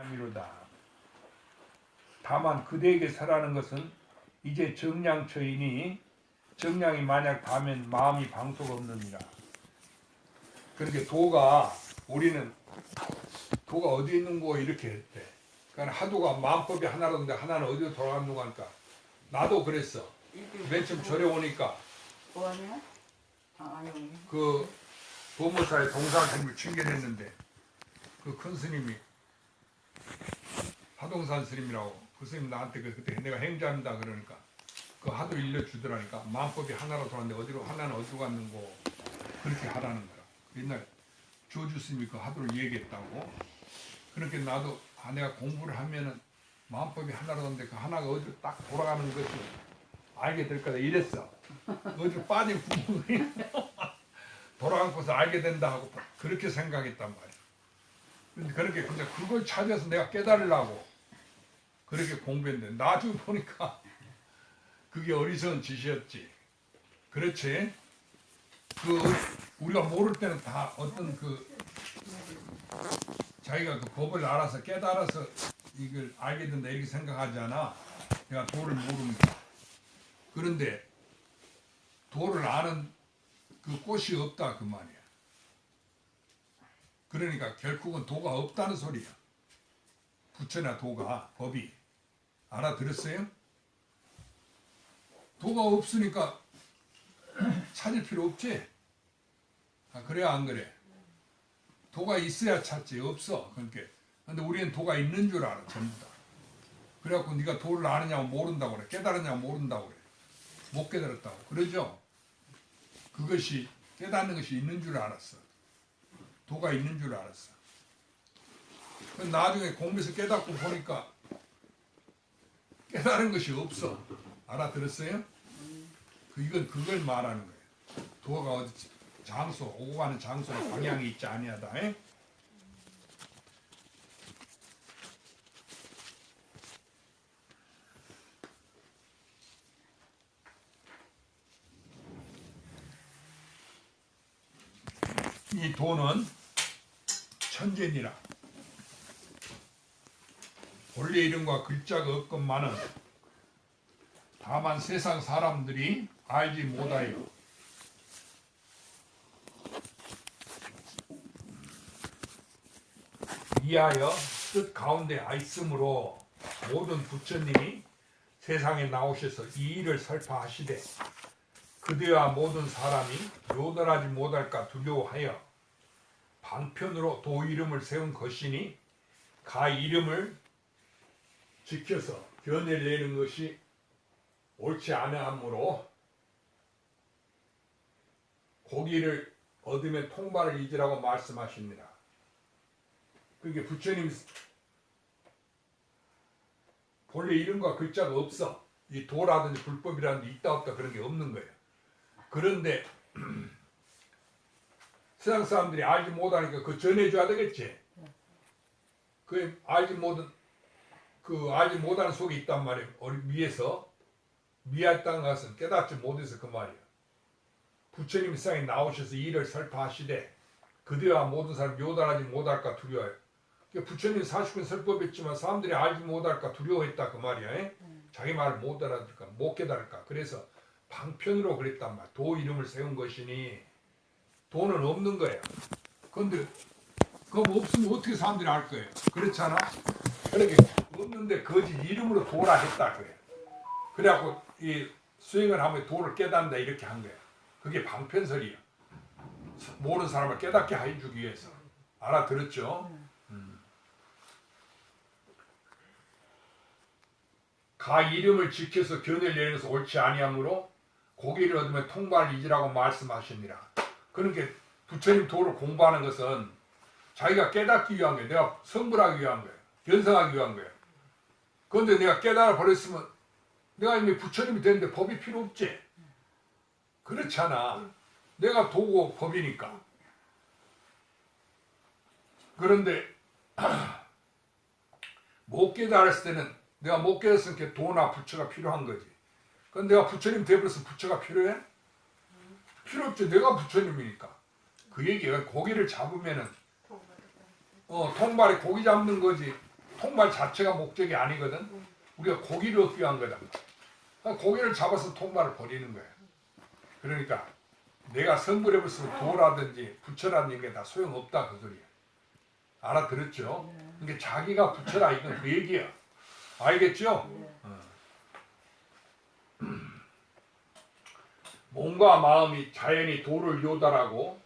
아니로다. 다만 그대에게 설하는 것은 이제 정량처이니 정량이 만약 닿으면 마음이 방속 없느니라. 그러니까 도가 우리는 도가 어디 있는 거 이렇게 했대. 그러니까 하도가 마음법이 하나로인데 하나는 어디로 돌아가는 하니까 나도 그랬어. 맨 처음 절에 오니까 뭐하냐? 아니 그 도모사의 동산스님을 칭견했는데 그 큰 스님이 하동산 스님이라고 그 스님 나한테 그때 내가 행자한다 그러니까 그 하도 일러주더라니까 마음법이 하나로 돌아가는데 어디로 하나는 어디로 갔는고 그렇게 하라는 거야. 옛날 조주 스님이 그 하도를 얘기했다고. 그렇게 나도 내가 공부를 하면은 마음법이 하나로 가는데 그 하나가 어디로 딱 돌아가는 것을 알게 될 거다 이랬어. 어디로 빠진 구멍이 돌아간 곳을 알게 된다 하고 그렇게 생각했단 말이야. 근데 그렇게 근데 그걸 찾아서 내가 깨달으려고 그렇게 공부했는데 나중에 보니까 그게 어리석은 짓이었지. 그렇지? 그 우리가 모를 때는 다 어떤 그 자기가 그 법을 알아서 깨달아서 이걸 알게 된다 이렇게 생각하잖아. 내가 도를 모르니까. 그런데 도를 아는 그 꽃이 없다 그 말이야. 그러니까 결국은 도가 없다는 소리야. 부처나 도가 법이 알아들었어요? 도가 없으니까 찾을 필요 없지? 아, 그래 안 그래? 도가 있어야 찾지 없어. 그러니까 근데 우리는 도가 있는 줄 알아 전부 다. 그래갖고 네가 도를 아느냐고 모른다고 그래. 깨달았냐고 모른다고 그래. 못 깨달았다고 그러죠? 그것이 깨닫는 것이 있는 줄 알았어. 도가 있는 줄 알았어. 나중에 공부해서 깨닫고 보니까 깨달은 것이 없어. 알아들었어요? 이건 그걸 말하는 거예요. 도가 어디 장소, 오고 가는 장소에 방향이 있지 아니하다. 에? 이 도는 천재니라. 본래 이름과 글자가 없건만은 다만 세상 사람들이 알지 못하여 이하여 뜻 가운데 있으므로 모든 부처님이 세상에 나오셔서 이 일을 설파하시되 그대와 모든 사람이 요달하지 못할까 두려워하여 방편으로 도 이름을 세운 것이니 가 이름을 지켜서 견해를 내는 것이 옳지 않으므로 고기를 얻으면 통발을 잊으라고 말씀하십니다. 그게 부처님 본래 이름과 글자가 없어. 이 도라든지 불법이라든지 있다 없다 그런 게 없는 거예요. 그런데 세상 사람들이 알지 못하니까 그거 전해줘야 되겠지. 그 알지 못하는 속에 있단 말이에요. 위에서 미할 땅 가서 깨닫지 못해서 그 말이에요. 부처님 세상에 나오셔서 이를 설파하시되 그대와 모든 사람 요단하지 못할까 두려워요. 부처님 40분 설법했지만 사람들이 알지 못할까 두려워했다 그 말이야. 자기 말을 못 알아들을까 못 깨달을까. 그래서 방편으로 그랬단 말이야. 도 이름을 세운 것이니 도는 없는 거예요. 그런데 그거 없으면 어떻게 사람들이 알 거예요? 그렇잖아. 그렇게 없는데 거짓 이름으로 도라 했다 그래요. 그래갖고 이 수행을 하면 도를 깨닫는다 이렇게 한 거예요. 그게 방편설이에요. 모르는 사람을 깨닫게 해주기 위해서. 알아들었죠? 가 이름을 지켜서 견해를 내려서 옳지 아니하므로 고기를 얻으면 통발을 잊으라고 말씀하십니다. 그러니까 부처님 도를 공부하는 것은 자기가 깨닫기 위한 거예요. 내가 성불하기 위한 거예요. 견성하기 위한 거예요. 그런데 내가 깨달아 버렸으면 내가 이미 부처님이 되는데 법이 필요 없지. 그렇잖아. 내가 도고 법이니까. 그런데 못 깨달았을 때는 내가 못 깨달았으니까 도나 부처가 필요한 거지. 그런데 내가 부처님 되어버렸으면 부처가 필요해? 필요 없지. 내가 부처님이니까. 그 얘기가 고기를 잡으면은 통발에 고기 잡는 거지. 통발 자체가 목적이 아니거든. 우리가 고기를 얻기 위한 거다. 고기를 잡아서 통발을 버리는 거야. 그러니까 내가 성불에 벌써 도라든지 부처라는 게 다 소용없다 그 소리야. 알아들었죠? 그러니까 자기가 부처라 이건 그 얘기야. 알겠죠? 몸과 마음이 자연히 도를 요달하고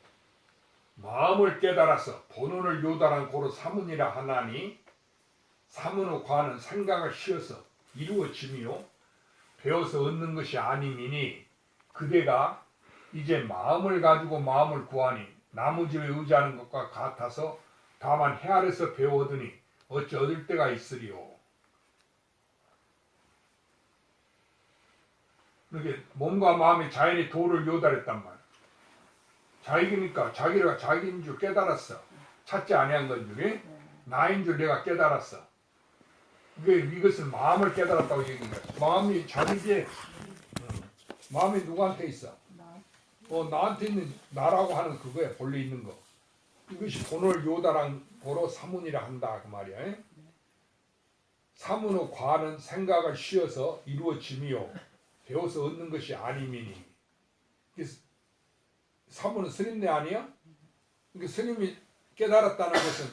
마음을 깨달아서 본원을 요달한 고로 사문이라 하나니 사문의 과는 생각을 쉬어서 이루어짐이요 배워서 얻는 것이 아님이니 그대가 이제 마음을 가지고 마음을 구하니 나무집에 의지하는 것과 같아서 다만 해 아래서 배워 얻으니 어찌 얻을 데가 있으리요. 그러게 몸과 마음이 자연히 도를 요달했단 말이야. 자기니까 자기가 자기인 줄 깨달았어. 찾지 아니한 건 중에 나인 줄 내가 깨달았어. 이것을 마음을 깨달았다고 얘기한 거야. 마음이 자기지. 마음이 누구한테 있어? 나한테 있는 나라고 하는 그거야. 본래 있는 거. 이것이 본을 요달한 고로 사문이라 한다 그 말이야. 사문의 과는 생각을 쉬어서 이루어짐이요 배워서 얻는 것이 아니미니. 사문은 스님네 아니야? 그러니까 스님이 깨달았다는 것은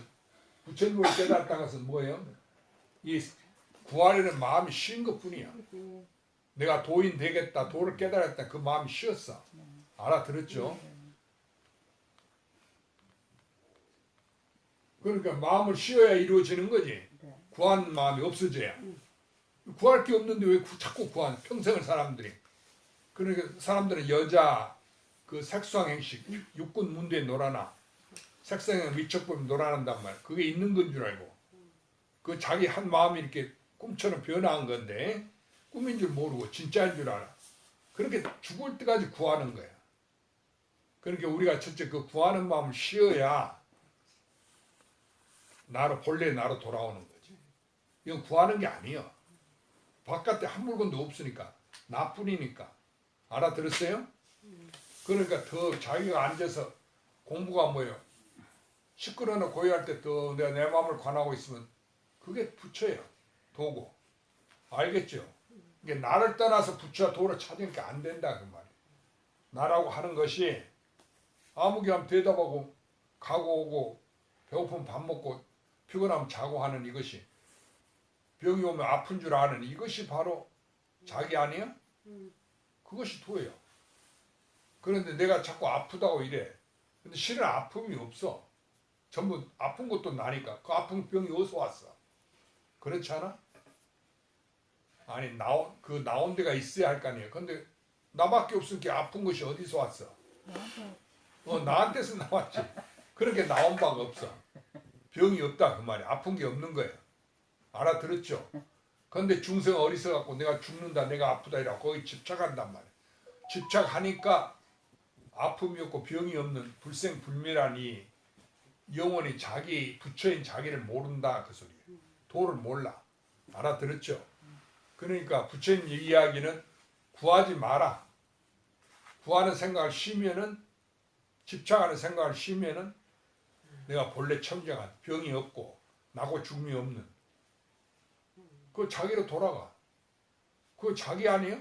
부처님을 깨달았다는 것은 뭐예요? 이 구하려는 마음이 쉬운 것뿐이야. 내가 도인 되겠다, 도를 깨달았다 그 마음이 쉬었어. 알아들었죠? 그러니까 마음을 쉬어야 이루어지는 거지. 구하는 마음이 없어져야. 구할 게 없는데 왜 자꾸 구하는 평생을 사람들이. 그러니까 사람들은 여자 그 색수상 행식 육군 문대에 놀아나 색상에 미척보면 놀아난단 말이야. 그게 있는 건 줄 알고 그 자기 한 마음이 이렇게 꿈처럼 변화한 건데 꿈인 줄 모르고 진짜인 줄 알아. 그렇게 죽을 때까지 구하는 거야. 그러니까 우리가 첫째 그 구하는 마음을 쉬어야 나로 본래 나로 돌아오는 거지. 이건 구하는 게 아니야. 바깥에 한 물건도 없으니까 나뿐이니까. 알아들었어요? 그러니까 더 자기가 앉아서 공부가 뭐예요? 시끄러나 고요할 때 더 내가 내 마음을 관하고 있으면 그게 부처예요. 도고. 알겠죠? 이게 나를 떠나서 부처와 도를 찾으니까 안 된다 그 말이에요. 나라고 하는 것이 아무개 하면 대답하고 가고 오고 배고프면 밥 먹고 피곤하면 자고 하는 이것이 병이 오면 아픈 줄 아는 이것이 바로 자기 아니야? 그것이 도예요. 그런데 내가 자꾸 아프다고 이래. 근데 실은 아픔이 없어. 전부 아픈 것도 나니까. 그 아픈 병이 어디서 왔어? 그렇지 않아? 아니 나온 데가 있어야 할 거 아니에요. 근데 나밖에 없으니까 아픈 것이 어디서 왔어? 나한테서 나왔지. 그렇게 나온 바가 없어. 병이 없다 그 말이야. 아픈 게 없는 거예요. 알아들었죠? 근데 중생 어리석어갖고 내가 죽는다 내가 아프다 이라고 거기 집착한단 말이야. 집착하니까 아픔이 없고 병이 없는 불생불멸하니 영원히 자기 부처인 자기를 모른다 그 소리예요. 도를 몰라. 알아들었죠? 그러니까 부처님 이야기는 구하지 마라. 구하는 생각을 쉬면은 집착하는 생각을 쉬면은 내가 본래 청정한 병이 없고 나고 죽음이 없는 그 자기로 돌아가. 그거 자기 아니에요?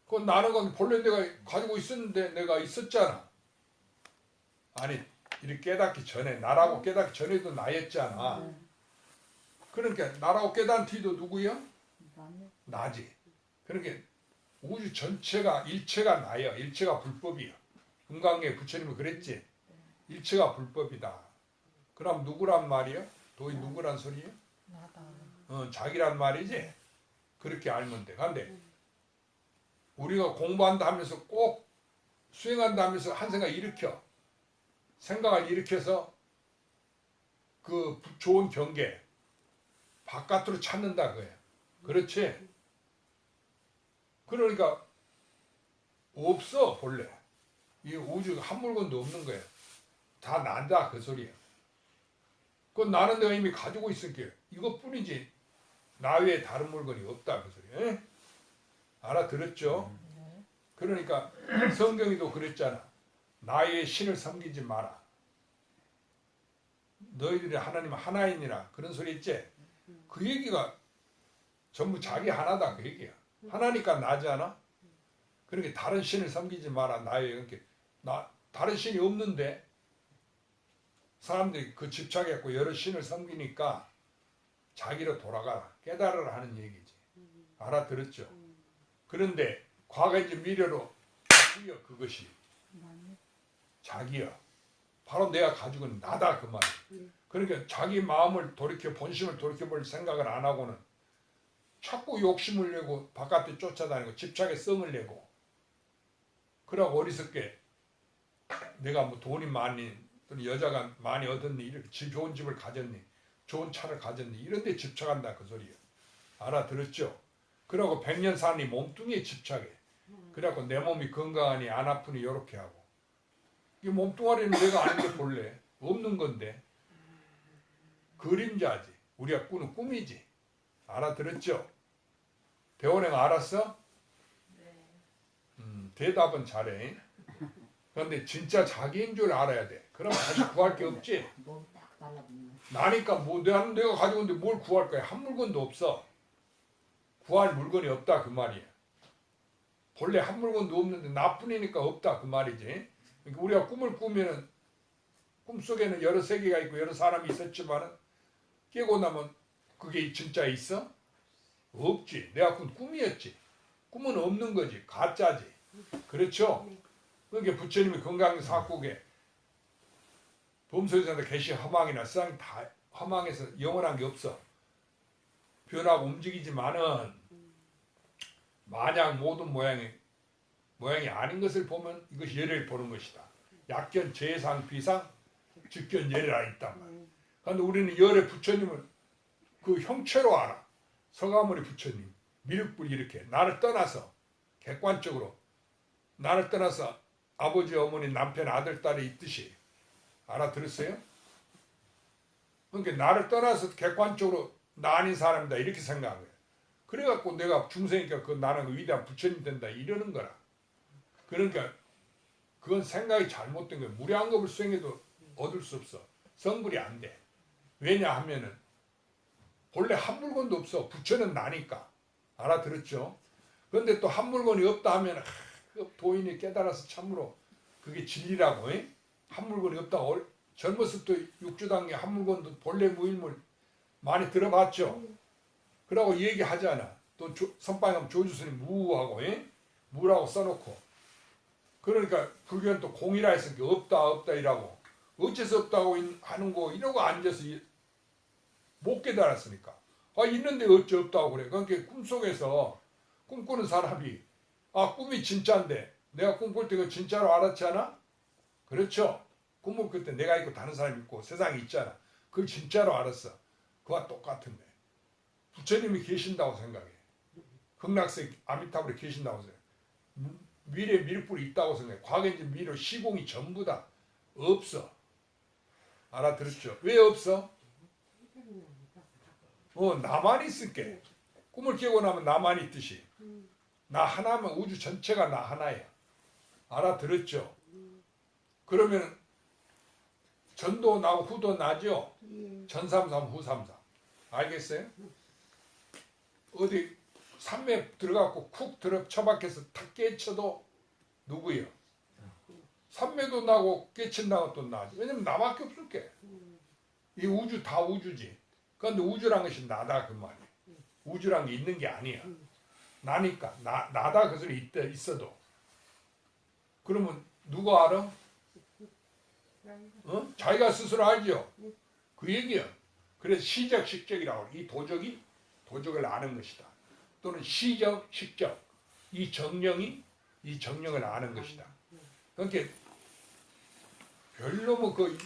그건 나는 건 본래 내가 가지고 있었는데 내가 있었잖아. 아니 이렇게 깨닫기 전에 나라고 깨닫기 전에도 나였잖아. 그러니까 나라고 깨닫는 뒤도 누구야? 나지. 그러니까 우주 전체가 일체가 나야. 일체가 불법이야. 금강계 부처님은 그랬지. 일체가 불법이다. 그럼 누구란 말이야? 도이 누구란 소리야? 자기란 말이지. 그렇게 알면 돼. 근데 우리가 공부한다 하면서 꼭 수행한다 하면서 한 생각 일으켜. 생각을 일으켜서 그 좋은 경계 바깥으로 찾는다 그거야. 그렇지? 그러니까 없어 본래. 이 우주가 한 물건도 없는 거야. 다 난다 그 소리야. 그건 나는 내가 이미 가지고 있을게. 이것뿐이지 나 외에 다른 물건이 없다 그 소리야. 알아들었죠? 그러니까 성경에도 그랬잖아. 나의 신을 섬기지 마라. 너희들이 하나님 하나이니라 그런 소리 있지? 그 얘기가 전부 자기 하나다 그 얘기야. 하나니까 나지 않아? 그러니까 다른 신을 섬기지 마라 나의 그러니까 나 다른 신이 없는데 사람들이 그 집착했고 여러 신을 섬기니까 자기로 돌아가라 깨달으라 하는 얘기지. 알아들었죠? 그런데 과거인지 미래로 자기여 그것이 자기여 바로 내가 가지고 있는 나다 그 말이야. 그러니까 자기 마음을 돌이켜 본심을 돌이켜볼 생각을 안 하고는 자꾸 욕심을 내고 바깥에 쫓아다니고 집착에 썽을 내고 그러고 어리석게 내가 뭐 돈이 많니 또는 여자가 많이 얻었니 이렇게 좋은 집을 가졌니 좋은 차를 가졌니 이런 데 집착한다 그 소리야. 알아들었죠? 그러고 100년 사니 몸뚱이에 집착해. 그래갖고 내 몸이 건강하니 안 아프니 이렇게 하고 이 몸뚱아리는 내가 아닌데 본래 없는 건데 그림자지. 우리가 꾸는 꿈이지. 알아들었죠? 대원이가 알았어? 대답은 잘해. 그런데 진짜 자기인 줄 알아야 돼. 그럼 다시 구할 게 없지. 나니까 뭐 내가 가지고 있는데 뭘 구할 거야. 한 물건도 없어. 구할 물건이 없다 그 말이야. 본래 한 물건도 없는데 나뿐이니까 없다 그 말이지. 그러니까 우리가 꿈을 꾸면은 꿈속에는 여러 세계가 있고 여러 사람이 있었지만은 깨고 나면 그게 진짜 있어? 없지. 내가 꾼 꿈이었지. 꿈은 없는 거지. 가짜지. 그렇죠? 그러니까 부처님이 건강사국에 범소에서 계시 허망이나 세상 다 허망해서 영원한 게 없어. 변하고 움직이지만은 만약 모든 모양이 아닌 것을 보면 이것이 예를 보는 것이다. 약견 재상 비상 즉견 예래라 있단 말이야. 그런데 우리는 열의 부처님을 그 형체로 알아. 서가모니 부처님 미륵불이 이렇게 나를 떠나서 객관적으로 나를 떠나서 아버지 어머니 남편 아들 딸이 있듯이 알아들었어요? 그러니까 나를 떠나서 객관적으로 나 아닌 사람이다 이렇게 생각한 거예요. 그래갖고 내가 중생이니까 그 나는 위대한 부처님 된다 이러는 거라. 그러니까 그건 생각이 잘못된 거예요. 무량겁을 수행해도 얻을 수 없어. 성불이 안 돼. 왜냐하면은 본래 한 물건도 없어. 부처는 나니까. 알아들었죠? 그런데 또 한 물건이 없다 하면 그 도인이 깨달아서 참으로 그게 진리라고. 한 물건이 없다고 젊었을 때 육주당에 한 물건도 본래 무일물 많이 들어봤죠? 그러고 얘기하잖아. 또 선방에 가면 조주스님 무하고 무라고 써놓고 그러니까 불교는 또 공이라 해서 없다 이라고 어째서 없다고 하는 거 이러고 앉아서 못 깨달았으니까 있는데 어째 없다고 그래. 그러니까 꿈속에서 꿈꾸는 사람이 꿈이 진짜인데 내가 꿈꿀 때 그 진짜로 알았지 않아? 그렇죠? 꿈을 꿀 때 내가 있고 다른 사람이 있고 세상이 있잖아. 그걸 진짜로 알았어. 그와 똑같은 거야. 부처님이 계신다고 생각해. 극락세 아미타불에 계신다고 생각해. 미래 미륵불이 있다고 생각해. 과거인지 미래 시공이 전부 다 없어. 알아들었죠? 왜 없어? 나만 있을게. 꿈을 깨고 나면 나만 있듯이. 나 하나면 우주 전체가 나 하나야. 알아들었죠? 그러면 전도 나고 후도 나죠? 전삼삼 후삼삼. 알겠어요? 어디 산매 들어가고 쿡 처박혀서 탁 깨쳐도 누구예요? 산매도 나고 깨친다고 또 나지. 왜냐면 나밖에 없을게. 이 우주 다 우주지. 그런데 우주란 것이 나다 그 말이야. 우주란 게 있는 게 아니야. 나니까 나다 그 소리 있어도. 그러면 누가 알아? 자기가 스스로 알죠. 그 얘기야. 그래서 시적 식적이라고 이 도적을 아는 것이다. 또는 시적 식적 이 정령을 아는 것이다. 그러니까 별로 뭐 그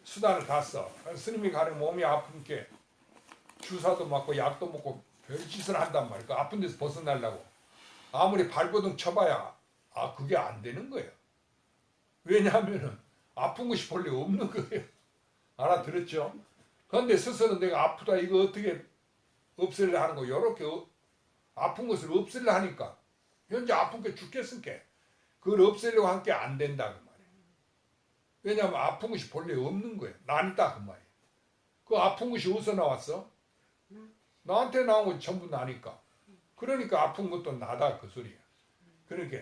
수단을 다 써. 스님이 가령 몸이 아픈 게 주사도 맞고 약도 먹고 별짓을 한단 말이야. 그 아픈 데서 벗어나려고 아무리 발버둥 쳐봐야 그게 안 되는 거예요. 왜냐하면은 아픈 것이 본래 없는 거예요. 알아들었죠? 그런데 스스로 내가 아프다 이거 어떻게 없애려 하는 거 요렇게 아픈 것을 없애려 하니까 현재 아픈 게 죽겠으니까 그걸 없애려고 한 게 안 된다 그 말이에요. 왜냐하면 아픈 것이 본래 없는 거예요. 나니다 그 말이에요. 그 아픈 것이 어디서 나왔어? 나한테 나온 건 전부 나니까. 그러니까 아픈 것도 나다 그 소리야. 그러니까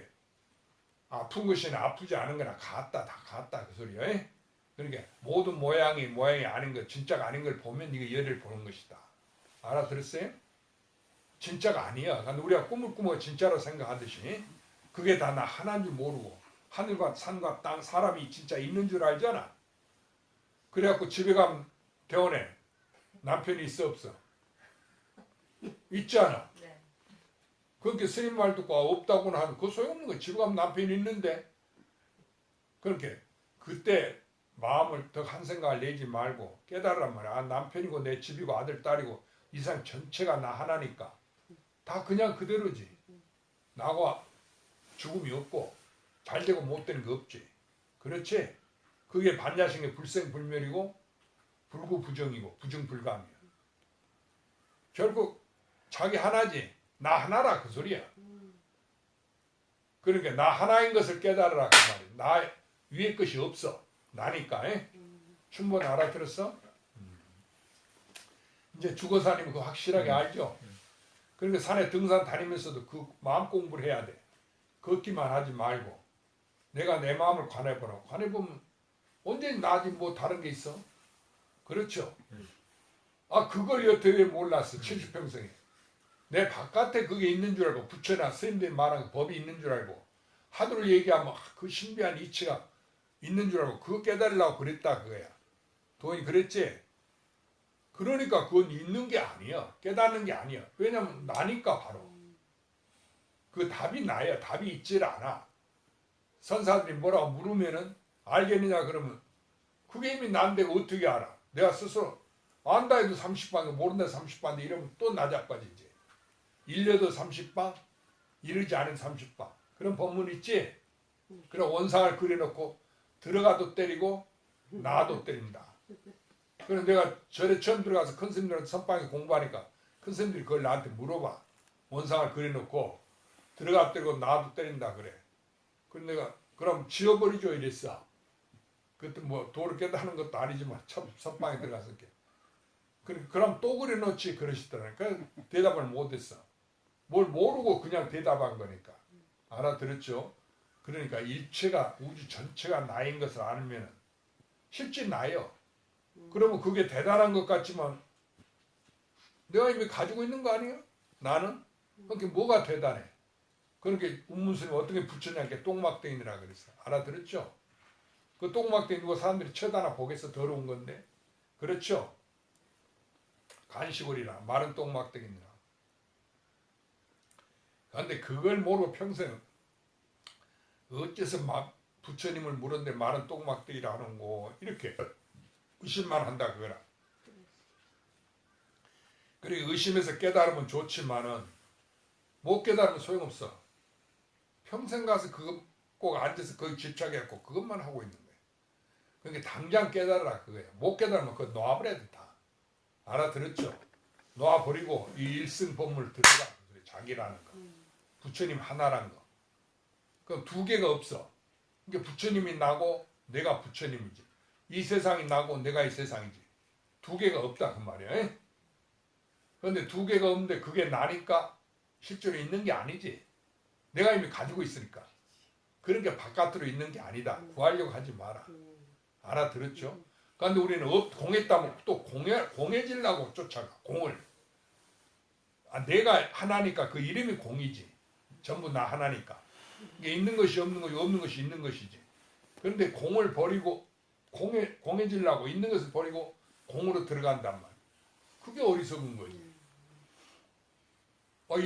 아픈 것이 아프지 않은 거나 같다 다 같다 그 소리야. 그러니까 모든 모양이 아닌 것, 진짜가 아닌 걸 보면 이게 열을 보는 것이다. 알아들었어요? 진짜가 아니야. 근데 우리가 꿈을 꾸며 진짜로 생각하듯이 그게 다 나 하나인 줄 모르고 하늘과 산과 땅 사람이 진짜 있는 줄 알잖아. 그래갖고 집에 가면 대원에 남편이 있어 없어? 있잖아. 네. 그렇게 스님 말 듣고 없다고는 하면 그거 소용없는 거야. 집에 가면 남편이 있는데. 그렇게 그때 마음을 더 한 생각을 내지 말고 깨달으란 말이야. 아, 남편이고 내 집이고 아들 딸이고 이 세상 전체가 나 하나니까 다 그냥 그대로지. 나고 죽음이 없고 잘 되고 못 되는 거 없지. 그렇지? 그게 반야신의 불생불멸이고 불구부정이고 부정불감이야. 결국 자기 하나지. 나 하나라 그 소리야. 그러니까 나 하나인 것을 깨달으라 그 말이야. 나 위에 것이 없어. 나니까. 충분히 알아들었어? 이제 죽어서 아니면 그거 확실하게 알죠? 그러니까 산에 등산 다니면서도 그 마음 공부를 해야 돼. 걷기만 하지 말고 내가 내 마음을 관해보라고. 관해보면 언제 나지 뭐 다른 게 있어? 그렇죠? 아 그걸 여태 왜 몰랐어? 70평생에. 내 바깥에 그게 있는 줄 알고 부처나 스님들이 말한 그 법이 있는 줄 알고 하도를 얘기하면 그 신비한 이치가 있는 줄 알고 그거 깨달으려고 그랬다 그거야. 도인이 그랬지? 그러니까 그건 있는 게 아니야. 깨닫는 게 아니야. 왜냐면 나니까 바로. 그 답이 나야. 답이 있질 않아. 선사들이 뭐라고 물으면은 알겠느냐 그러면 그게 이미 난데 어떻게 알아? 내가 스스로 안다 해도 30방에 모른다 해도 30방인데 이러면 또 나자빠지지. 일려도 30방, 이르지 않은 30방. 그런 법문 있지? 그럼 원상을 그려놓고 들어가도 때리고 나도 때린다. 그래서 내가 절에 처음 들어가서 큰 스님들한테 선방에 공부하니까 큰 스님들이 그걸 나한테 물어봐. 원상을 그려놓고 들어가 때리고 나도 때린다 그래. 그래서 내가 그럼 지워버리죠 이랬어. 그때 뭐 도를 깨닫는 것도 아니지만 참 선방에 들어가서 이렇게. 그럼 또 그려놓지 그러시더라고요. 그래서 대답을 못했어. 뭘 모르고 그냥 대답한 거니까. 알아들었죠? 그러니까 일체가 우주 전체가 나인 것을 알면 실제 나요. 그러면 그게 대단한 것 같지만 내가 이미 가지고 있는 거 아니에요? 나는? 그게 뭐가 대단해? 그렇게 운문스님 어떻게 부처님께 똥막대기라 그랬어. 알아들었죠? 그 똥막대기 누가 사람들이 쳐다나 보겠어. 더러운 건데. 그렇죠? 간시골이라 마른 똥막대기니라. 그런데 그걸 모르고 평생 어째서 막 부처님을 물었는데 마른 똥막대기라 하는 거 이렇게 의심만 한다 그거라. 그래 의심해서 깨달으면 좋지만은 못 깨달으면 소용없어. 평생 가서 그거 꼭 앉아서 거기 집착해갖고 그것만 하고 있는 거야. 그러니까 당장 깨달으라 그거야. 못 깨달으면 그거 놔버려야 돼 다. 알아들었죠? 놔버리고 이 일승 법문을 들어라. 자기라는 거. 부처님 하나라는 거. 그럼 두 개가 없어. 그러니까 부처님이 나고 내가 부처님이지. 이 세상이 나고 내가 이 세상이지. 두 개가 없다 그 말이야. 그런데 두 개가 없는데 그게 나니까 실제로 있는 게 아니지. 내가 이미 가지고 있으니까. 그러니까 바깥으로 있는 게 아니다. 구하려고 하지 마라. 알아들었죠? 그런데 우리는 공했다면 또 공해지려고 쫓아가. 공을. 아, 내가 하나니까 그 이름이 공이지. 전부 나 하나니까. 이게 있는 것이 없는 것이 없는 것이 있는 것이지. 그런데 공을 버리고 공해지려고 있는 것을 버리고 공으로 들어간단 말이야. 그게 어리석은 거지.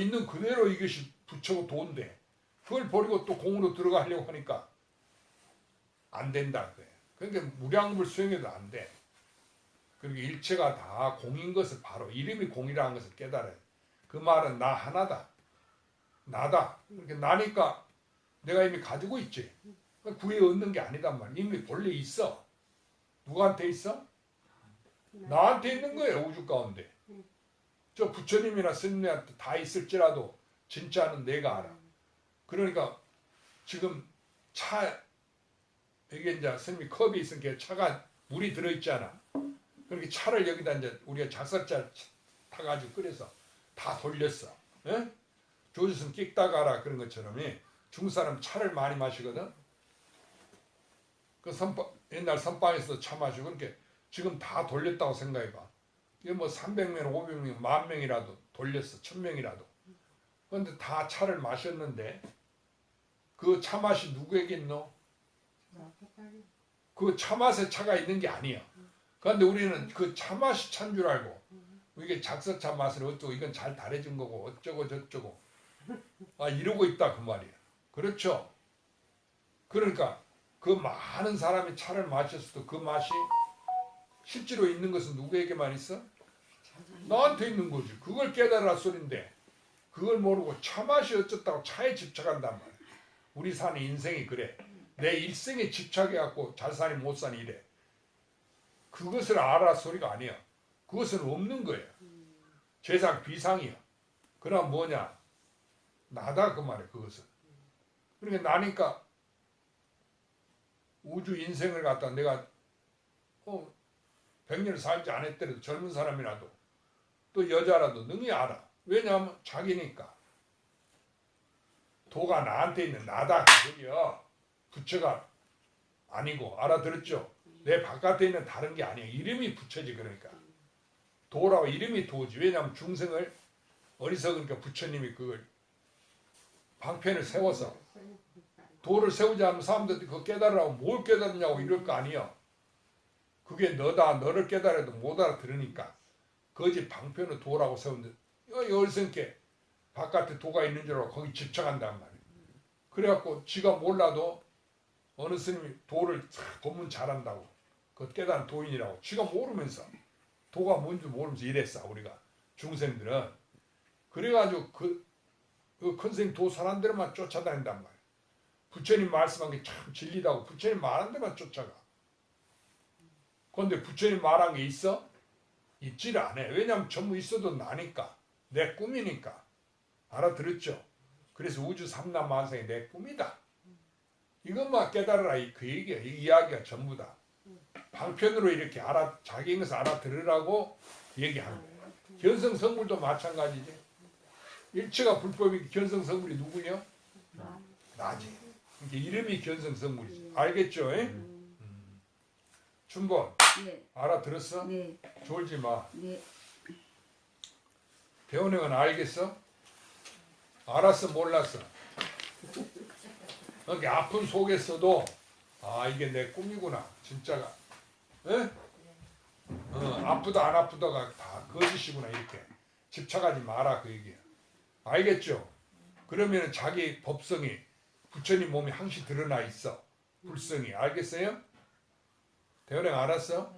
있는 그대로 이것이 부처고 도인데 그걸 버리고 또 공으로 들어가려고 하니까 안 된다. 그러니까 무량겁을 수행해도 안 돼. 그러니까 일체가 다 공인 것을 바로 이름이 공이라는 것을 깨달아야 돼. 그 말은 나 하나다. 나다. 그러니까 나니까 내가 이미 가지고 있지. 구해 얻는 게 아니단 말이야. 이미 본래 있어. 누구한테 있어? 나한테 있는 거예요. 우주 가운데. 저 부처님이나 스님한테 다 있을지라도 진짜는 내가 알아. 그러니까 지금 차 이게 이제 스님이 컵이 있으니까 차가 물이 들어있잖아. 그렇게 차를 여기다 이제 우리가 작사차 타가지고 끓여서 다 돌렸어. 예? 조주선 끽다 가라 그런 것처럼 중사람 차를 많이 마시거든. 그 선방, 옛날 선방에서 차 마시고 그렇게 지금 다 돌렸다고 생각해봐. 이게 뭐 300명, 500명, 10,000명이라도 돌렸어. 1000명이라도. 그런데 다 차를 마셨는데 그 차 맛이 누구에게 있노? 그 차 맛에 차가 있는 게 아니야. 그런데 우리는 그 차 맛이 찬 줄 알고 이게 작사차 맛을 어쩌고 이건 잘 달해준 거고 어쩌고 저쩌고 이러고 있다 그 말이야. 그렇죠? 그러니까 그 많은 사람이 차를 마셨어도 그 맛이 실제로 있는 것은 누구에게만 있어? 나한테 있는 거지. 그걸 깨달으라 소린데 그걸 모르고 차 맛이 어쩌다고 차에 집착한단 말이야. 우리 사는 인생이 그래. 내 일생에 집착해갖고 잘 사니 못 사니 이래. 그것을 알아 소리가 아니야. 그것은 없는 거야. 재상 비상이야. 그럼 뭐냐? 나다 그 말이야. 그것은. 그러니까 나니까 우주 인생을 갖다 내가 100년을 살지 않았더라도 젊은 사람이라도 또 여자라도 능히 알아. 왜냐하면 자기니까. 도가 나한테 있는 나다 그거야. 부처가 아니고 알아들었죠? 내 바깥에 있는 다른 게 아니야. 이름이 부처지 그러니까. 도라고 이름이 도지. 왜냐하면 중생을 어리석으니까 부처님이 그걸 방편을 세워서 도를 세우지 않으면 사람들이 그거 깨달으라고 뭘 깨달으냐고 이럴 거 아니야. 그게 너다. 너를 깨달아도 못 알아들으니까 거짓 방편을 도라고 세우는데 어리석게 바깥에 도가 있는 줄 알고 거기 집착한단 말이야. 그래갖고 지가 몰라도 어느 스님이 도를 법문 잘한다고 그 깨달은 도인이라고 지가 모르면서 도가 뭔지 모르면서 이랬어. 우리가 중생들은 그래가지고 그 큰 스님 도 사는 데로만 쫓아다닌단 말이야. 부처님 말씀한 게 참 진리다고 부처님 말한 데만 쫓아가. 그런데 부처님 말한 게 있어? 있지를 않아. 왜냐하면 전부 있어도 나니까 내 꿈이니까. 알아들었죠? 그래서 우주 삼남 만상이 내 꿈이다. 이것만 깨달으라 그 얘기야. 이 이야기가 전부 다. 방편으로 이렇게 자기 것을 알아들으라고 얘기하는 거야. 견성성물도 마찬가지지. 일체가 불법이 견성성물이 누구냐? 나지. 그러니까 이름이 견성성물이지. 알겠죠? 춘번 네. 알아들었어? 네. 졸지 마. 네. 배우는 알겠어? 알았어 몰랐어? 그러니까 아픈 속에서도 이게 내 꿈이구나 진짜가. 에? 아프다 안 아프다가 다 거짓이구나 이렇게 집착하지 마라 그 얘기야. 알겠죠? 그러면 자기 법성이 부처님 몸에 항시 드러나 있어. 불성이. 알겠어요? 대원행 알았어?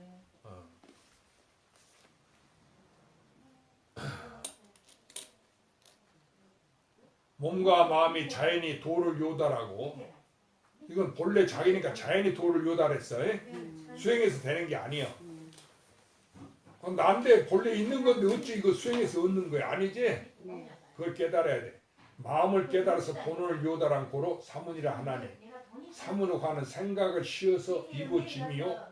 몸과 마음이 자연히 도를 요달하고 이건 본래 자기니까 자연히 도를 요달했어. 수행해서 되는 게 아니야. 난데 본래 있는 건데 어찌 이거 수행해서 얻는 거야? 아니지? 그걸 깨달아야 돼. 마음을 깨달아서 본원을 요달한 고로 사문이라 하나니 사문으로 가는 생각을 씌어서 이루어짐이요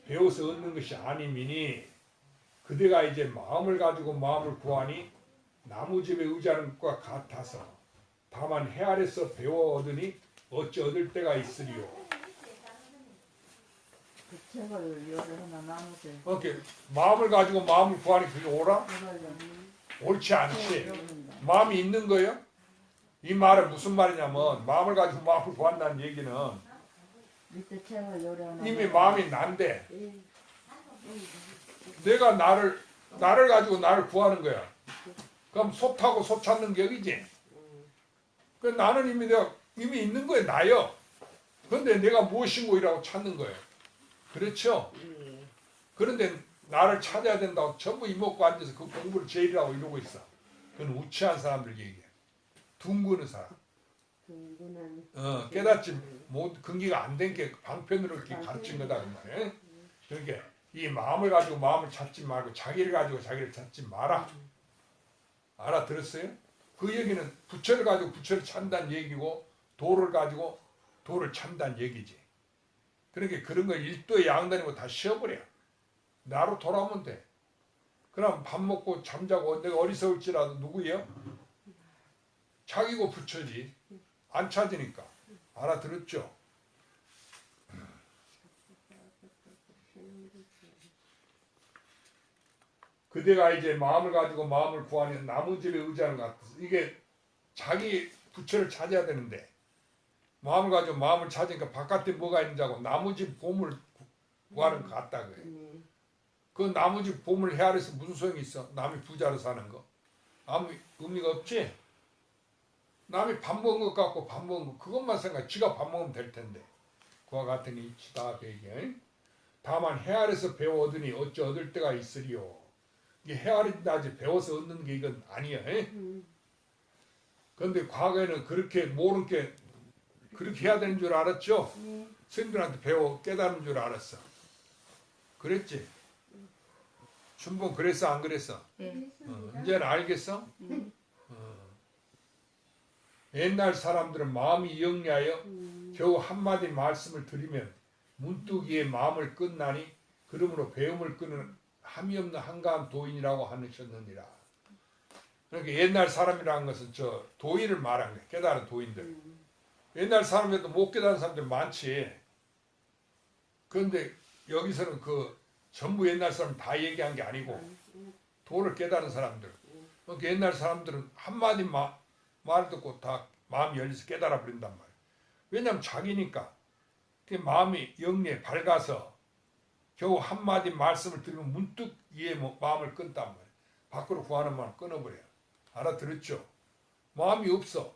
배워서 얻는 것이 아니미니 그대가 이제 마음을 가지고 마음을 구하니 나무집에 의지하는 것과 같아서 다만 해 아래서 배워 얻으니 어찌 얻을 때가 있으리요. 그 책을 여러 하나 나누세요. 이렇게 마음을 가지고 마음을 구하니 그게 오라? 옳지 않지. 마음이 있는 거예요? 이 말은 무슨 말이냐면 마음을 가지고 마음을 구한다는 얘기는 밑에 책을 여러 하나 이미 마음이 난데 내가 나를 가지고 나를 구하는 거야. 그럼 소 타고 소 찾는 격이지. 그 나는 이미 있는 거예요. 나요. 그런데 내가 무엇인고 이라고 찾는 거예요. 그렇죠? 그런데 나를 찾아야 된다고 전부 이먹고 앉아서 그 공부를 제일이라고 이러고 있어. 그건 우치한 사람들 얘기야. 둥그는 사람. 깨닫지 못 근기가 안 된 게 방편으로 이렇게 가르친 거다 그 말이야. 그러니까 이 마음을 가지고 마음을 찾지 말고 자기를 가지고 자기를 찾지 마라. 알아들었어요? 그 얘기는 부처를 가지고 부처를 찾는다는 얘기고 도를 가지고 도를 찾는다는 얘기지. 그러니까 그런 거 일도 양다니고 다 쉬어버려. 나로 돌아오면 돼. 그럼 밥 먹고 잠자고 내가 어리석을지라도 누구예요? 자기고 부처지. 안 찾으니까. 알아들었죠? 그대가 이제 마음을 가지고 마음을 구하는 나무집에 의지하는 것 같아서 이게 자기 부처를 찾아야 되는데 마음을 가지고 마음을 찾으니까 바깥에 뭐가 있는지 하고 나무집 보물 구하는 것 같다 그래. 그 나무집 보물 헤아려서 무슨 소용이 있어? 남이 부자로 사는 거 아무 의미가 없지? 남이 밥 먹은 것 같고 밥 먹은 거 그것만 생각해. 지가 밥 먹으면 될 텐데. 그와 같은 이치다 배경. 다만 헤아려서 배워 얻으니 어찌 얻을 때가 있으리요. 이게 헤아린다지 배워서 얻는 게 이건 아니야. 그런데 과거에는 그렇게 모르는 게 그렇게 해야 되는 줄 알았죠? 스님들한테 배워 깨달은 줄 알았어. 그랬지? 춘봉 그랬어 안 그랬어? 이제는 알겠어? 옛날 사람들은 마음이 영리하여 겨우 한마디 말씀을 드리면 문득이의 마음을 끝나니 그러므로 배움을 끄는 함이 없는 한가한 도인이라고 하셨느니라. 그러니까 옛날 사람이라는 것은 저 도인을 말한 거야. 깨달은 도인들. 옛날 사람에도 못 깨달은 사람들 많지. 그런데 여기서는 그 전부 옛날 사람 다 얘기한 게 아니고 도를 깨달은 사람들. 그러니까 옛날 사람들은 한마디 말을 듣고 다 마음이 열려서 깨달아 버린단 말이야. 왜냐하면 자기니까. 그 마음이 영리해 밝아서 겨우 한마디 말씀을 들으면 문득 이에 마음을 끊단 말이야. 밖으로 구하는 마음을 끊어버려. 알아들었죠? 마음이 없어.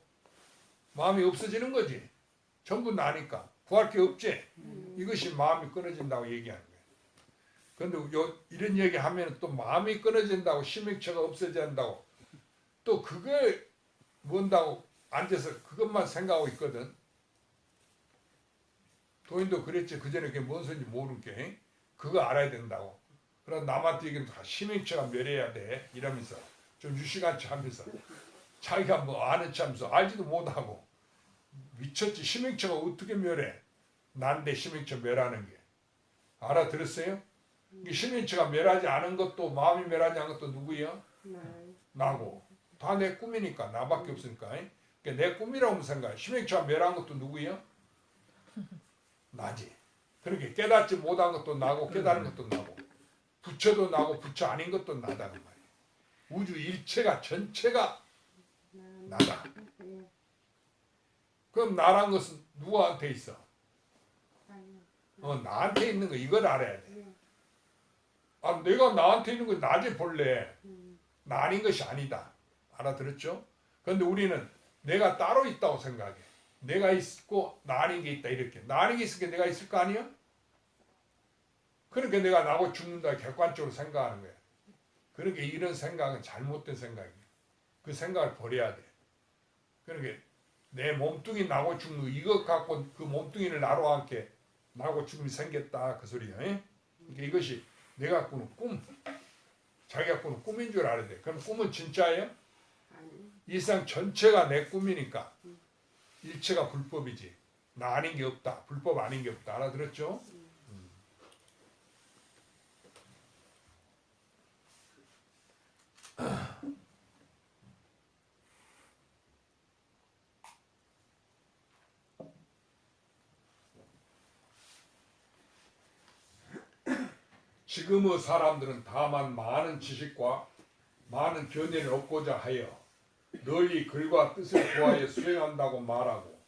마음이 없어지는 거지. 전부 나니까. 구할 게 없지. 이것이 마음이 끊어진다고 얘기하는 거야. 그런데 이런 얘기하면 또 마음이 끊어진다고 심액처가 없어진다고 또 그걸 뭔다고 앉아서 그것만 생각하고 있거든. 도인도 그랬지. 그전에 그게 뭔 소리인지 모르는 게 그거 알아야 된다고. 그럼 남한테 얘기는 다 심액처가 멸해야 돼 이러면서 좀 유시간치 하면서 자기가 뭐 아는 체 하면서 알지도 못하고 미쳤지. 심액처가 어떻게 멸해? 난데 심액처 멸하는 게. 알아들었어요? 심액처가 멸하지 않은 것도 마음이 멸하지 않은 것도 누구예요? 나고. 다 내 꿈이니까 나밖에 없으니까. 그러니까 내 꿈이라고 생각해. 심액처가 멸한 것도 누구예요? 나지. 그렇게 깨닫지 못한 것도 나고 깨달은 것도 나고 부처도 나고 부처 아닌 것도 나다는 말이에요. 우주 일체가 전체가 나다. 그럼 나란 것은 누구한테 있어? 나한테 있는 거 이걸 알아야 돼. 아, 내가 나한테 있는 거 나지 본래. 나 아닌 것이 아니다. 알아들었죠? 그런데 우리는 내가 따로 있다고 생각해. 내가 있고 나 아닌 게 있다 이렇게. 나 아닌 게 있으니까 내가 있을 거 아니야? 그러니까 내가 나고 죽는다 객관적으로 생각하는 거야. 그러니까 이런 생각은 잘못된 생각이야. 그 생각을 버려야 돼. 그러니까 내 몸뚱이 나고 죽는 거 이것 갖고 그 몸뚱이를 나로 함께 나고 죽음이 생겼다 그 소리야. 그러니까 이것이 내가 꾸는 꿈. 자기가 꾸는 꿈인 줄 알아야 돼. 그럼 꿈은 진짜예요? 이 세상 전체가 내 꿈이니까 일체가 불법이지. 나 아닌 게 없다. 불법 아닌 게 없다. 알아들었죠? 지금의 사람들은 다만 많은 지식과 많은 견해를 얻고자 하여 널리 글과 뜻을 구하여 수행한다고 말하고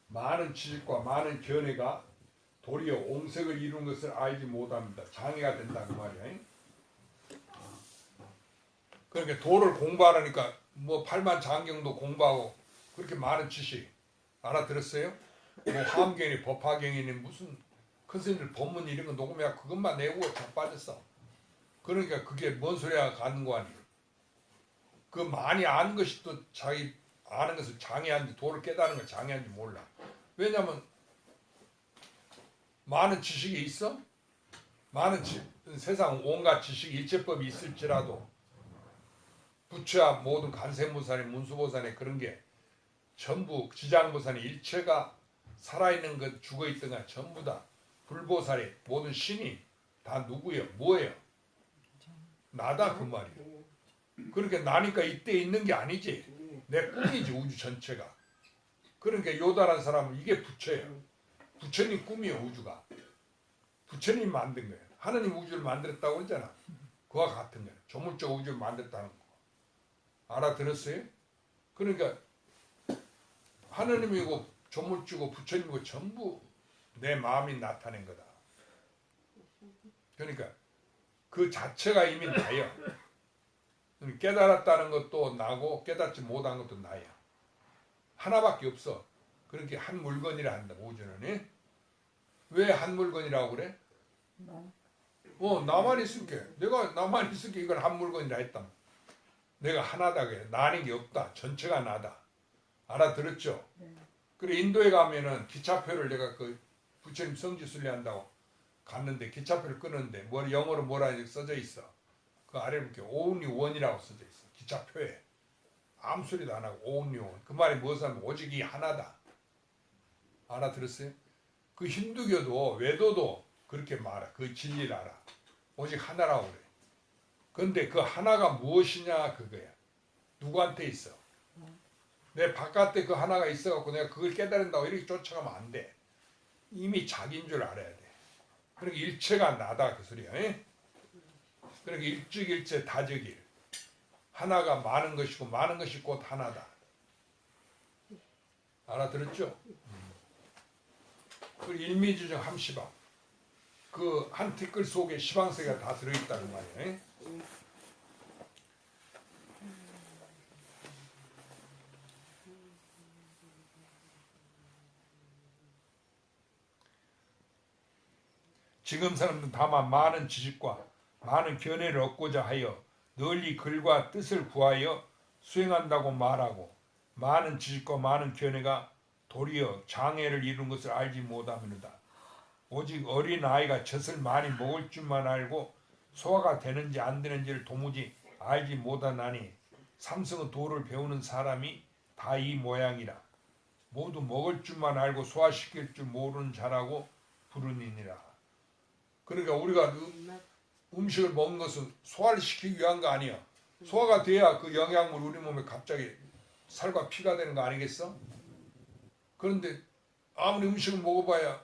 많은 지식과 많은 견해가 도리어 옹색을 이룬 것을 알지 못합니다. 장애가 된다 그 말이야. 그러니까 도를 공부하라니까 뭐 팔만장경도 공부하고 그렇게 많은 지식 알아들었어요? 뭐 화엄경이 법화경이니 무슨 큰 스님들 법문 이런 거 녹음해야 그것만 내고 자빠졌어. 그러니까 그게 뭔 소리야 가는 거 아니에요. 그 많이 아는 것이 또 자기 아는 것을 장애한지 도를 깨달은 걸 장애한지 몰라. 왜냐면 많은 지식이 있어? 세상 온갖 지식이 일체법이 있을지라도 부처야 모든 간세무산이 문수보산이 그런 게 전부 지장보산이 일체가 살아있는 것 죽어있던 것 전부 다 불보살이 모든 신이 다 누구예요? 뭐예요? 나다 그 말이에요. 그러니까 나니까 이때 있는 게 아니지. 내 꿈이지 우주 전체가. 그러니까 요다란 사람은 이게 부처예요. 부처님 꿈이에요 우주가. 부처님 만든 거예요. 하느님 우주를 만들었다고 그러잖아. 그와 같은 거예요. 조물적 우주를 만들었다는 거. 알아들었어요? 그러니까 하느님이고 조물주고 부처님이고 전부 내 마음이 나타낸 거다. 그러니까 그 자체가 이미 나예요. 깨달았다는 것도 나고 깨닫지 못한 것도 나야. 하나밖에 없어. 그렇게 한 물건이라 한다. 우주는. 왜 한 물건이라고 그래? 나만 있을게. 내가 나만 있을게 이걸 한 물건이라 했다. 내가 하나다 그래. 나는 게 없다. 전체가 나다. 알아들었죠? 네. 그래 인도에 가면은 기차표를 내가 그 부처님 성지 순례한다고 갔는데 기차표를 끊었는데 영어로 뭐라 써져 있어. 그 아래 이렇게 only one이라고 써져 있어. 기차표에 아무 소리도 안 하고 only one. 그 말이 무엇을 하면 오직 이 하나다. 알아들었어요? 그 힌두교도 외도도 그렇게 말해. 그 진리를 알아. 오직 하나라고 그래. 근데 그 하나가 무엇이냐 그거야. 누구한테 있어? 내 바깥에 그 하나가 있어갖고 내가 그걸 깨달은다고 이렇게 쫓아가면 안 돼. 이미 자기인 줄 알아야 돼. 그러니까 일체가 나다 그 소리야. 그러니까 일즉일체 다즉일. 하나가 많은 것이고 많은 것이 곧 하나다. 알아들었죠? 그 일미주정 함시방. 그 한 티끌 속에 시방세가 다 들어있다는 말이에요. 지금 사람들은 다만 많은 지식과 많은 견해를 얻고자 하여 널리 글과 뜻을 구하여 수행한다고 말하고 많은 지식과 많은 견해가 도리어 장애를 이룬 것을 알지 못함이로다. 오직 어린아이가 젖을 많이 먹을 줄만 알고 소화가 되는지 안 되는지를 도무지 알지 못하나니 삼성은 도를 배우는 사람이 다 이 모양이라. 모두 먹을 줄만 알고 소화시킬 줄 모르는 자라고 부르니니라. 그러니까 우리가 음식을 먹는 것은 소화를 시키기 위한 거 아니야. 소화가 돼야 그 영양물 우리 몸에 갑자기 살과 피가 되는 거 아니겠어? 그런데 아무리 음식을 먹어봐야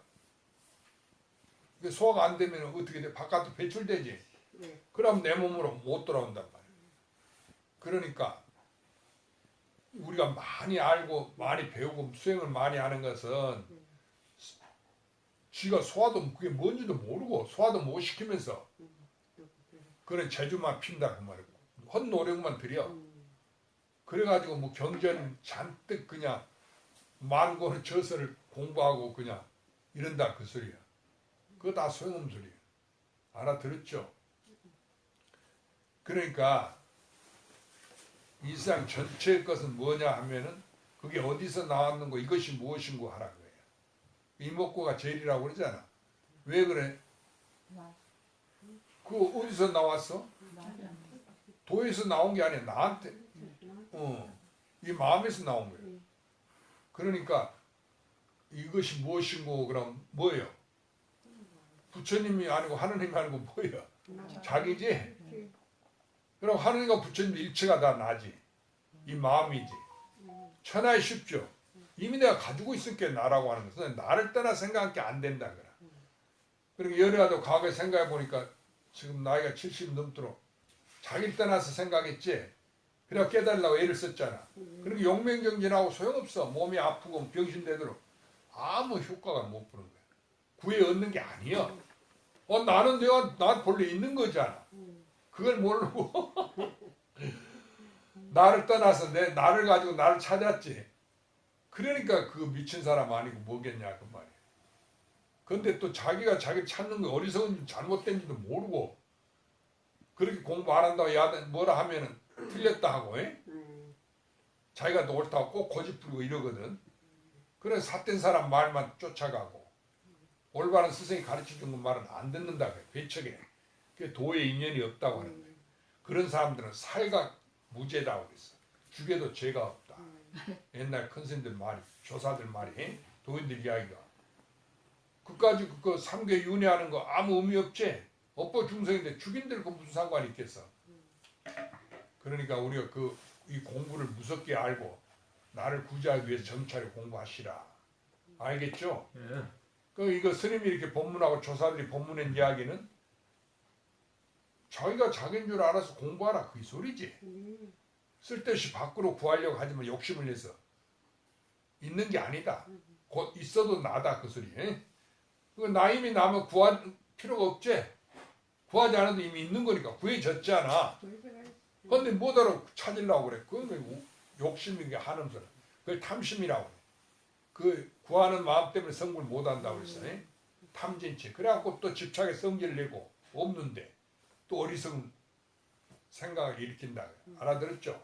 소화가 안 되면 어떻게 돼? 바깥으로 배출되지. 그럼 내 몸으로 못 돌아온단 말이야. 그러니까 우리가 많이 알고 많이 배우고 수행을 많이 하는 것은 쥐가 소화도 그게 뭔지도 모르고 소화도 못 시키면서 그런 재주만 핀다 그 말이고 헛노력만 들여. 그래가지고 뭐 경전 잔뜩 그냥 만권의 저서를 공부하고 그냥 이런다 그 소리야. 그거 다 소용없는 소리야. 알아들었죠? 그러니까 이 세상 전체의 것은 뭐냐 하면은 그게 어디서 나왔는 거 이것이 무엇인고 하라 거예요. 이목구가 제일이라고 그러잖아. 왜 그래? 그거 어디서 나왔어? 도에서 나온 게 아니야. 나한테. 이 마음에서 나온 거예요. 그러니까 이것이 무엇인고 그럼 뭐예요? 부처님이 아니고 하느님이 아니고 뭐예요? 자기지? 그럼 하느님과 부처님 일체가 다 나지. 이 마음이지. 천하에 쉽죠. 이미 내가 가지고 있을게 나라고 하는 것은 나를 떠나 생각할 게 안 된다 그래. 그러니까 열애도 과거에 생각해 보니까 지금 나이가 70 넘도록 자기를 떠나서 생각했지. 그래야 깨달으려고 애를 썼잖아. 그러니까 용맹정진하고 소용없어. 몸이 아프고 병신되도록 아무 효과가 못 보는 거야. 구애 얻는 게 아니야. 나는 나 본래 있는 거잖아. 그걸 모르고 나를 떠나서 나를 가지고 나를 찾았지. 그러니까 그 미친 사람 아니고 뭐겠냐 그 말이야. 근데 또 자기가 자기를 찾는 거 어리석은지 잘못된지도 모르고 그렇게 공부 안 한다고 뭐라 하면은 틀렸다 하고 자기가 또 옳다고 꼭 고집 부리고 이러거든. 그래서 삿된 사람 말만 쫓아가고 올바른 스승이 가르쳐준 말은 안 듣는다 그래. 배척해. 그게 도에 인연이 없다고 하는 거야. 그런 사람들은 살각 무죄다고 그랬어. 죽여도 죄가 없다. 옛날 큰 스님들 말이, 조사들 말이, 도인들 이야기가. 그까지 그 삼계 윤회하는 거 아무 의미 없지. 업보 중생인데 죽인들 그 무슨 상관이 있겠어. 그러니까 우리가 이 공부를 무섭게 알고 나를 구제하기 위해서 정찰에 공부하시라. 알겠죠? 예. 이거 스님이 이렇게 법문하고 조사들이 법문한 이야기는 자기가 자기인 줄 알아서 공부하라 그 소리지. 쓸데없이 밖으로 구하려고 하지만 욕심을 내서 있는 게 아니다. 곧 있어도 나다 그 소리. 나 이미 나면 구할 필요가 없지. 구하지 않아도 이미 있는 거니까 구해졌잖아. 근데 뭐더러 찾으려고 그래. 그건 욕심이 한음스러워. 그걸 탐심이라고 그래. 그 구하는 마음 때문에 성불 못한다고 그랬어. 탐진치. 그래갖고 또 집착에 성질을 내고 없는데 또 어리석은 생각을 일으킨다. 알아들었죠?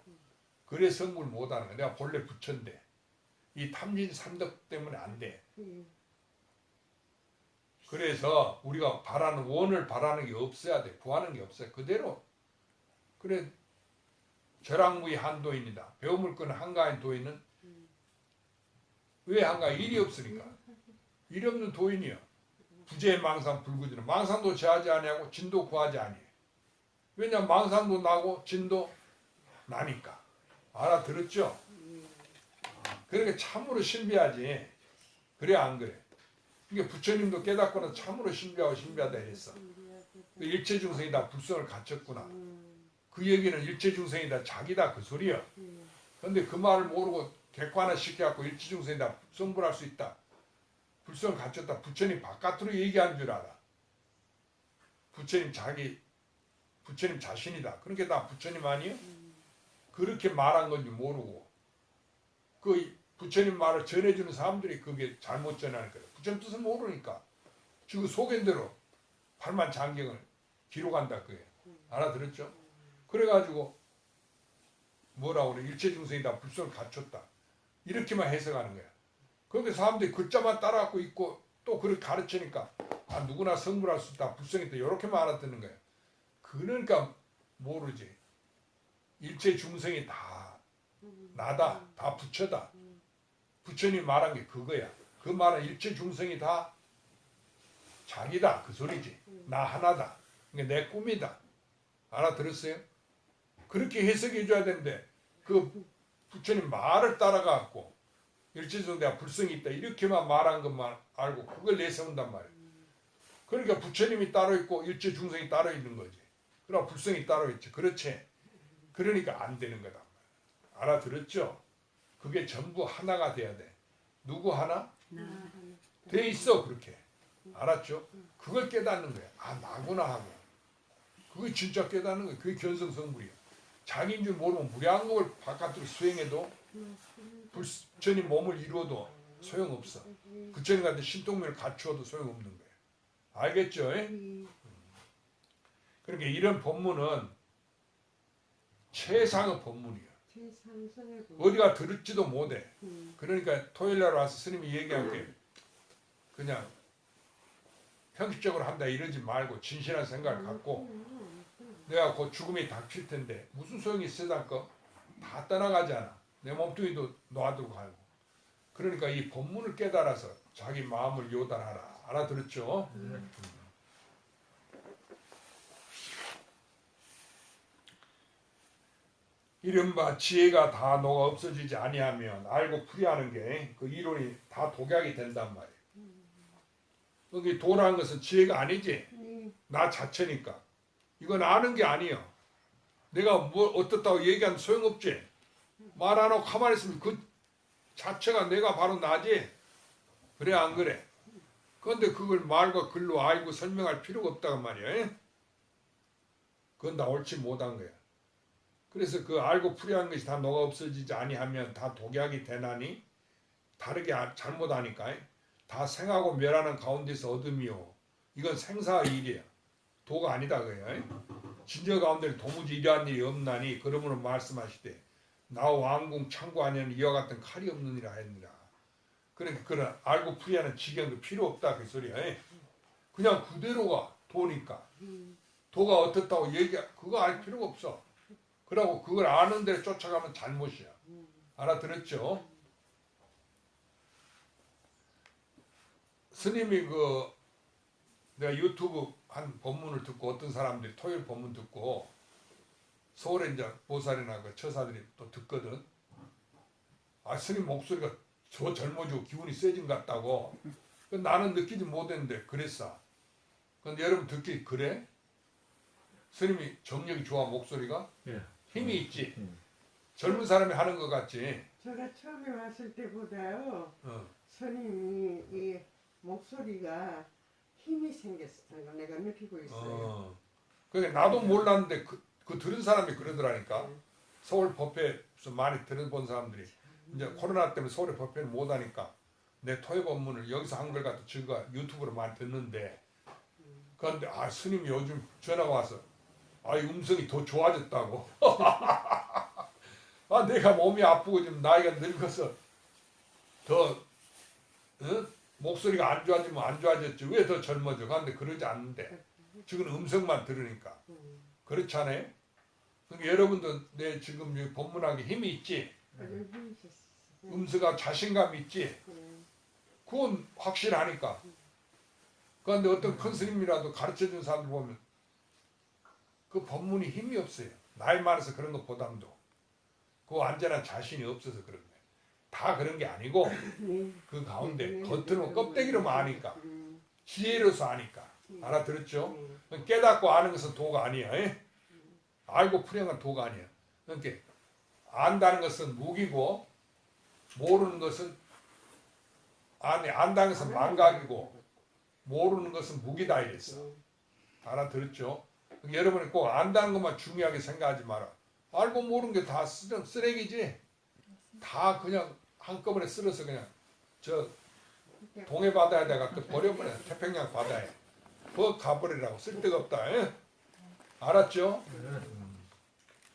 그래 성불 못하는 거야. 내가 본래 부처인데 이 탐진 삼덕 때문에 안 돼. 그래서 우리가 바라는 원을 바라는 게 없어야 돼. 구하는 게 없어요. 그대로. 그래 절악무의 한도인이다. 배움을 끄는 한가한 도인은 왜 한가? 일이 없으니까. 일 없는 도인이요. 부재 망상 불구지는 망상도 제하지 아니하고 진도 구하지 아니해. 왜냐면 망상도 나고 진도 나니까. 알아들었죠? 그러니까 참으로 신비하지. 그래 안 그래? 이게 부처님도 깨닫고는 참으로 신비하고 신비하다 이랬어. 일체 중생이 다 불성을 갖췄구나. 그 얘기는 일체 중생이 다 자기다 그 소리야. 그런데 그 말을 모르고 객관화 시켜갖고 일체 중생이 다 성불할 수 있다. 불성을 갖췄다. 부처님 바깥으로 얘기한 줄 알아. 부처님 자신이다. 그러니까 다 부처님 아니에요? 그렇게 말한 건지 모르고 그 부처님 말을 전해주는 사람들이 그게 잘못 전하는 거예요. 부처님 뜻을 모르니까 지금 속인 대로 팔만 장경을 기록한다 그게. 알아들었죠? 그래가지고 뭐라고 그래? 일체 중생이 다 불성을 갖췄다. 이렇게만 해석하는 거야. 그런데 사람들이 글자만 따라갖고 있고 또 그렇게 가르치니까 누구나 성불할 수 있다. 불성이 있다. 이렇게만 알아듣는 거야. 그러니까 모르지. 일체 중생이 다 나다. 다 부처다. 부처님 말한 게 그거야. 그 말은 일체 중생이 다 자기다. 그 소리지. 나 하나다. 그러니까 내 꿈이다. 알아들었어요? 그렇게 해석해 줘야 되는데 그 부처님 말을 따라가고 일체 중생이 다 불성이 있다. 이렇게만 말한 것만 알고 그걸 내세운단 말이야. 그러니까 부처님이 따로 있고 일체 중생이 따로 있는 거지. 그럼 불성이 따로 있지. 그렇지. 그러니까 안 되는 거다. 알아들었죠? 그게 전부 하나가 돼야 돼. 누구 하나? 돼 있어 그렇게. 알았죠? 그걸 깨닫는 거야. 나구나 하고. 그게 진짜 깨닫는 거야. 그게 견성성불이야. 자기인 줄 모르면 무량겁을 바깥으로 수행해도 부처님 몸을 이루어도 소용없어. 부처님 같은 신통면을 갖추어도 소용없는 거야. 알겠죠? 그러니까 이런 법문은 최상의 법문이야. 어디가 들을지도 못해. 그러니까 토요일날 와서 스님이 얘기할 게 그냥 형식적으로 한다 이러지 말고 진실한 생각을 갖고 내가 곧 죽음이 닥칠 텐데 무슨 소용이 있으단거 다 떠나가잖아. 내 몸뚱이도 놔두고 가고. 그러니까 이 법문을 깨달아서 자기 마음을 요단하라. 알아들었죠? 이른바 지혜가 다 녹아 없어지지 아니하면 알고 풀이하는 게 그 이론이 다 독약이 된단 말이에요. 여기 도라는 것은 지혜가 아니지. 나 자체니까. 이건 아는 게 아니에요. 내가 뭐 어떻다고 얘기하면 소용없지. 말 안 하고 가만히 있으면 그 자체가 내가 바로 나지. 그래 안 그래? 그런데 그걸 말과 글로 알고 설명할 필요가 없다고 말이야. 그건 다 옳지 못한 거야. 그래서 그 알고 풀이한 것이 다 녹아 없어지지 아니하면 다 독약이 되나니 다르게 잘못하니까 다 생하고 멸하는 가운데서 얻음이요. 이건 생사의 일이야. 도가 아니다 그거야. 진저 가운데 도무지 이러한 일이 없나니 그러므로 말씀하시되 나 왕궁 창고 안에는 이와 같은 칼이 없느니라 했느라. 그러니까 그런 알고 풀이하는 지경도 필요 없다 그 소리야. 그냥 그대로가 도니까. 도가 어떻다고 그거 알 필요가 없어. 그러고 그걸 아는 대로 쫓아가면 잘못이야. 알아들었죠? 스님이 그 내가 유튜브 한 법문을 듣고 어떤 사람들이 토요일 법문 듣고 서울에 이제 보살이나 그 처사들이 또 듣거든. 아 스님 목소리가 저 젊어지고 기운이 세진 것 같다고. 나는 느끼지 못했는데 그랬어. 근데 여러분 듣기 그래? 스님이 정력이 좋아 목소리가? 예. 힘이 있지? 젊은 사람이 하는 것 같지? 제가 처음에 왔을 때보다요, 어. 스님이 이 목소리가 힘이 생겼다는 걸 내가 느끼고 있어요. 어. 그러니까 나도 몰랐는데 그 들은 사람이 그러더라니까. 서울 법회에서 많이 들어본 사람들이 이제 코로나 때문에 서울에 법회를 못 하니까 내 토요 법문을 여기서 한글 갖다 저가 유튜브로 많이 듣는데 그런데 아 스님이 요즘 전화가 와서 아 음성이 더 좋아졌다고. 아 내가 몸이 아프고 지금 나이가 늙어서 더 어? 목소리가 안 좋아지면 안 좋아졌지 왜 더 젊어져? 그런데 그러지 않는데 지금 음성만 들으니까 그렇지 않아요? 그러니까 여러분도 내 지금 이 법문하기 힘이 있지? 아주 힘이 있었어요. 음성과 자신감 있지? 그건 확실하니까. 그런데 어떤 큰 스님이라도 가르쳐준 사람들 보면 그 법문이 힘이 없어요. 나이 많아서 그런 것보담도 그 완전한 자신이 없어서 그런 거예요. 다 그런 게 아니고 그 가운데 겉으로 껍데기로만 아니까 지혜로서 아니까 알아들었죠? 깨닫고 아는 것은 도가 아니야. 에? 알고 풀이한 도가 아니야. 그러니까 안다는 것은 무기고 모르는 것은 안다는 것은 망각이고 모르는 것은 무기다 이랬어. 알아들었죠? 그러니까 여러분이 꼭 안다는 것만 중요하게 생각하지 마라. 알고 모르는 게 다 쓰레기지. 다 그냥 한꺼번에 쓸어서 그냥 저 동해 바다에다 갖다 버려버려. 태평양 바다에 그 가버리라고. 쓸데가 없다. 에? 알았죠?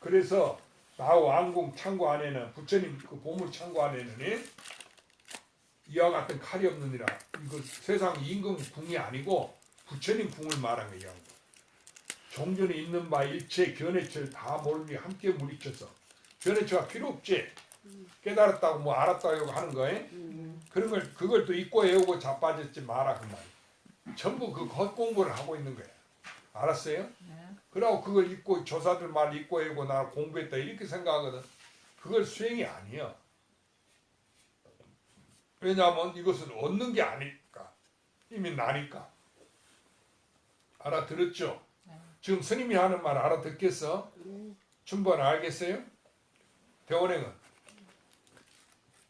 그래서 나 왕궁 창고 안에는 부처님 그 보물 창고 안에는 이와 같은 칼이 없느니라. 이거 세상 임금 궁이 아니고 부처님 궁을 말한 거예요. 종전에 있는 바 일체 견해철 다 모르니 함께 물리쳐서 견해처가 필요 없지. 깨달았다고 뭐 알았다고 하는 거에 그런 걸 그걸 또 잊고 외우고 자빠졌지 마라 그 말. 전부 그 겉공부를 하고 있는 거야. 알았어요? 네. 그러고 그걸 잊고 조사들 말 잊고 외우고 나 공부했다 이렇게 생각하거든. 그걸 수행이 아니야. 왜냐하면 이것은 얻는 게 아니까. 이미 나니까. 알아들었죠? 지금 스님이 하는 말 알아듣겠어? 춘번 알겠어요? 대원행은?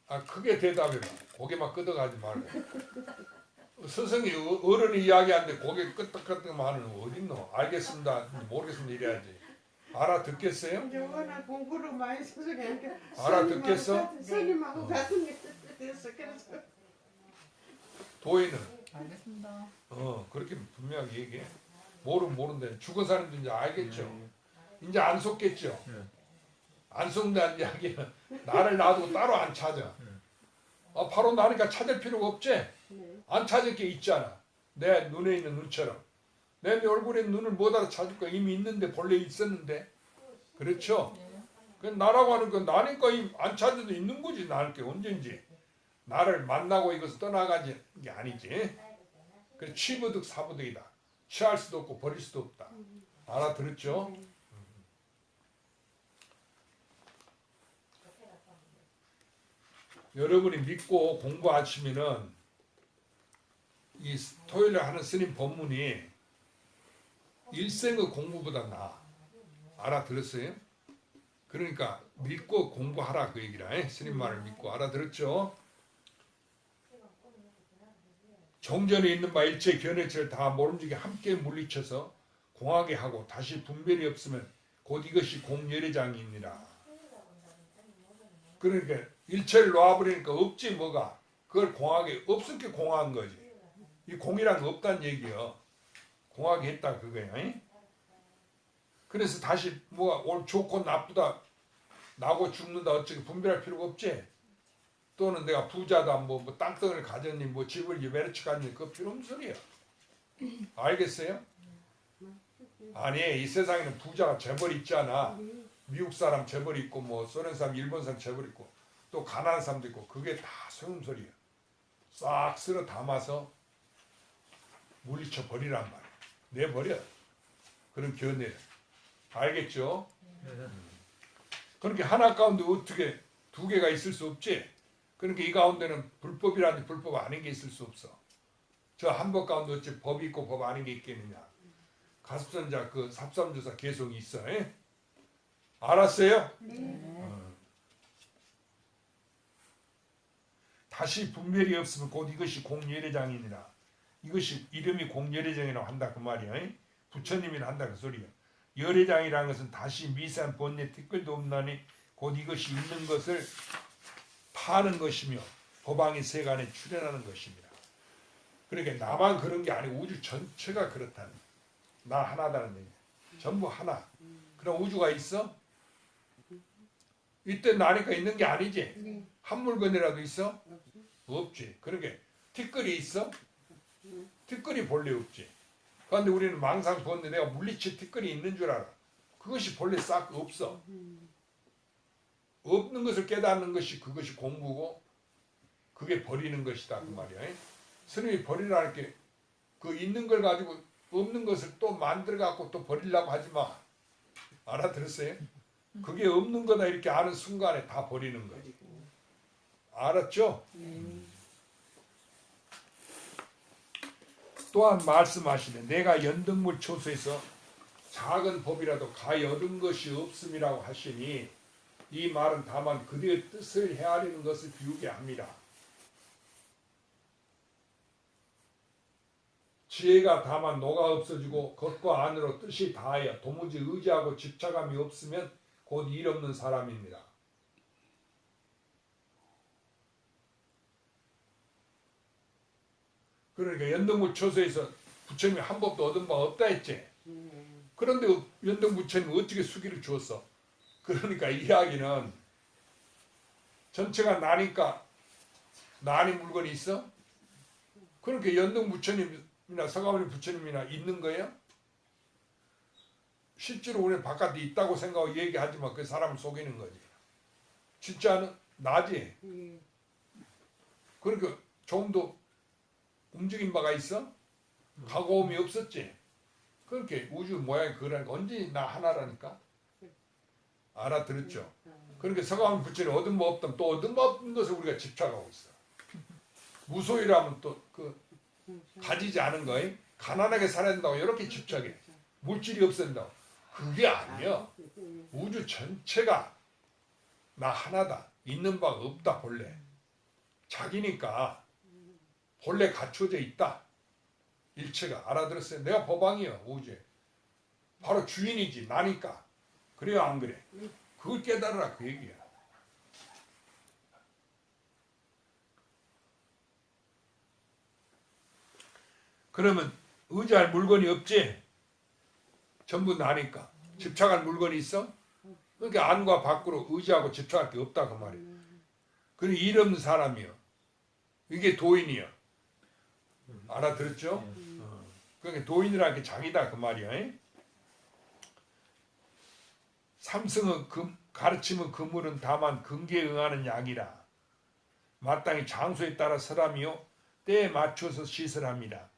아 크게 대답해봐. 고개만 끄덕하지 말고. 스승이 어른이 이야기하는데 고개 끄덕끄덕만 하는 거 어딨노? 알겠습니다. 모르겠습니다 이래야지. 알아듣겠어요? 이제 워낙 공부를 많이 해서 그러니까 알아듣겠어? 스님하고 같은 게 됐어. 그래서 도인은? 알겠습니다. 그렇게 분명하게 얘기해. 모른데 죽은 사람도 이제 알겠죠. 이제 안 속겠죠. 안 속는다는 이야기는 나를 놔두고 따로 안 찾아. 바로 나니까 찾을 필요가 없지. 안 찾을 게 있잖아. 내 눈에 있는 눈처럼. 내 얼굴에 눈을 못 알아 찾을 거 이미 있는데 본래 있었는데. 그렇죠? 그 나라고 하는 건 나니까 안 찾아도 있는 거지. 나를 게 언젠지. 나를 만나고 이것을 떠나가지 게 아니지. 그래 취부득 사부득이다. 취할 수도 없고 버릴 수도 없다. 알아들었죠? 여러분이 믿고 공부하시면은 이 토요일에 하는 스님 법문이 일생의 공부보다 나아. 알아들었어요? 그러니까 믿고 공부하라 그 얘기라. 스님 말을 믿고. 알아들었죠? 종전에 있는 바 일체 견해철 다 모름지게 함께 물리쳐서 공하게 하고 다시 분별이 없으면 곧 이것이 공열애장이니라. 그러니까 일체를 놔버리니까 없지 뭐가. 그걸 공하게 없으니까 공한 거지. 이 공이란 거 없다는 얘기요. 공하게 했다 그거야. 그래서 다시 뭐가 올 좋고 나쁘다 나고 죽는다 어쩌게 분별할 필요가 없지. 또는 내가 부자다 뭐 땅덩어리를 가졌니 뭐 집을 메르치 갔니 그거 필요 없는 소리야. 알겠어요? 아니 이 세상에는 부자가 재벌 있잖아. 미국 사람 재벌 있고 뭐 소련 사람 일본 사람 재벌 있고 또 가난한 사람도 있고 그게 다 소용소리야. 싹 쓸어 담아서 물리쳐 버리란 말이야. 내버려. 그런 견해를. 알겠죠? 그렇게 하나 가운데 어떻게 두 개가 있을 수 없지? 그러니까 이 가운데는 불법이라든지 불법 아닌 게 있을 수 없어. 저 한 법 가운데 어찌 법이 있고 법 아닌 게 있겠느냐. 가습선자 그 삽삼주사 개성이 있어. 에? 알았어요? 네. 다시 분별이 없으면 곧 이것이 공열애장이니라. 이것이 이름이 공열애장이라고 한다 그 말이야. 에? 부처님이라 한다 그 소리야. 열애장이라는 것은 다시 미세한 본래 티끌도 없나니 곧 이것이 있는 것을 파는 것이며 법왕의 세간에 출현하는 것입니다. 그러니까 나만 그런 게 아니고 우주 전체가 그렇다는 거야. 나 하나다는 얘기야. 전부 하나. 그럼 우주가 있어? 이때 나니까 있는 게 아니지. 네. 한 물건이라도 있어? 없지. 그러니까 티끌이 있어? 티끌이 본래 없지. 그런데 우리는 망상 본데 내가 물리치 티끌이 있는 줄 알아. 그것이 본래 싹 없어. 없는 것을 깨닫는 것이 그것이 공부고 그게 버리는 것이다 그 말이야. 스님이 버리라는 게 그 있는 걸 가지고 없는 것을 또 만들어 갖고 또 버리려고 하지 마. 알아들었어요? 그게 없는 거다 이렇게 아는 순간에 다 버리는 거지. 알았죠? 또한 말씀하시네. 내가 연등물 초소에서 작은 법이라도 가히 얻은 것이 없음이라고 하시니 이 말은 다만 그대의 뜻을 헤아리는 것을 비우게 합니다. 지혜가 다만 녹아 없어지고 겉과 안으로 뜻이 다하여 도무지 의지하고 집착감이 없으면 곧 일 없는 사람입니다. 그러니까 연등물 초소에서 부처님이 한 법도 얻은 바 없다 했지. 그런데 연등 부처님이 어떻게 수기를 주었어? 그러니까 이야기는 전체가 나니까 나니 물건이 있어? 그렇게 연등 부처님이나 서가모니 부처님이나 있는 거예요? 실제로 우리는 바깥에 있다고 생각하고 얘기하지만 그 사람을 속이는 거지. 진짜는 나지. 그러니까 좀 더 움직인 바가 있어? 가고움이 없었지. 그렇게 우주 모양이 그러니까 언제 나 하나라니까. 알아들었죠? 그러니까 서가모니 부처님 얻은 바 없다면 또 얻은 바 없는 것을 우리가 집착하고 있어. 무소유라면 또 그 가지지 않은 거에 가난하게 살아야 된다고 이렇게 집착해. 물질이 없어야 된다고. 그게 아니야. 우주 전체가 나 하나다. 있는 바가 없다 본래. 자기니까 본래 갖춰져 있다. 일체가. 알아들었어요? 내가 법왕이야 우주에. 바로 주인이지 나니까. 그래요 안 그래? 그걸 깨달으라 그 얘기야. 그러면 의지할 물건이 없지? 전부 나니까. 집착할 물건이 있어? 그러니까 안과 밖으로 의지하고 집착할 게 없다 그 말이야. 그리고 일 없는 사람이요. 이게 도인이요. 알아들었죠? 그러니까 도인이라는 게 자기다 그 말이야. 삼승의 가르침의 그물은 다만 근기에 응하는 약이라. 마땅히 장소에 따라 서람이요 때에 맞춰서 시설합니다.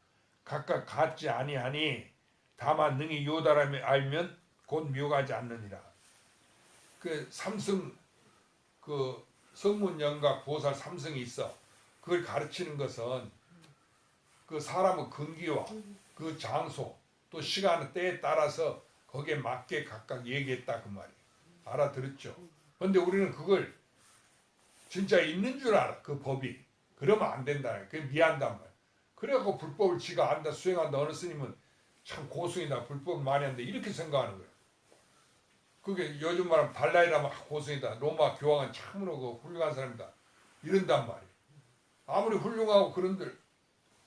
각각 같지 아니하니 다만 능히 요다람에 알면 곧 묘가지 않느니라. 그 삼승 그 성문 영각 보살 삼승이 있어. 그걸 가르치는 것은 그 사람의 근기와 그 장소 또 시간 때에 따라서 거기에 맞게 각각 얘기했다 그 말이에요. 알아들었죠? 그런데 우리는 그걸 진짜 있는 줄 알아 그 법이. 그러면 안 된다. 그게 미안단 말이야. 그래갖고 불법을 지가 안다 수행한다. 어느 스님은 참 고승이다. 불법을 많이 한다. 이렇게 생각하는 거예요. 그게 요즘 말하면 달라이라마 고승이다. 로마 교황은 참으로 그 훌륭한 사람이다. 이런단 말이에요. 아무리 훌륭하고 그런들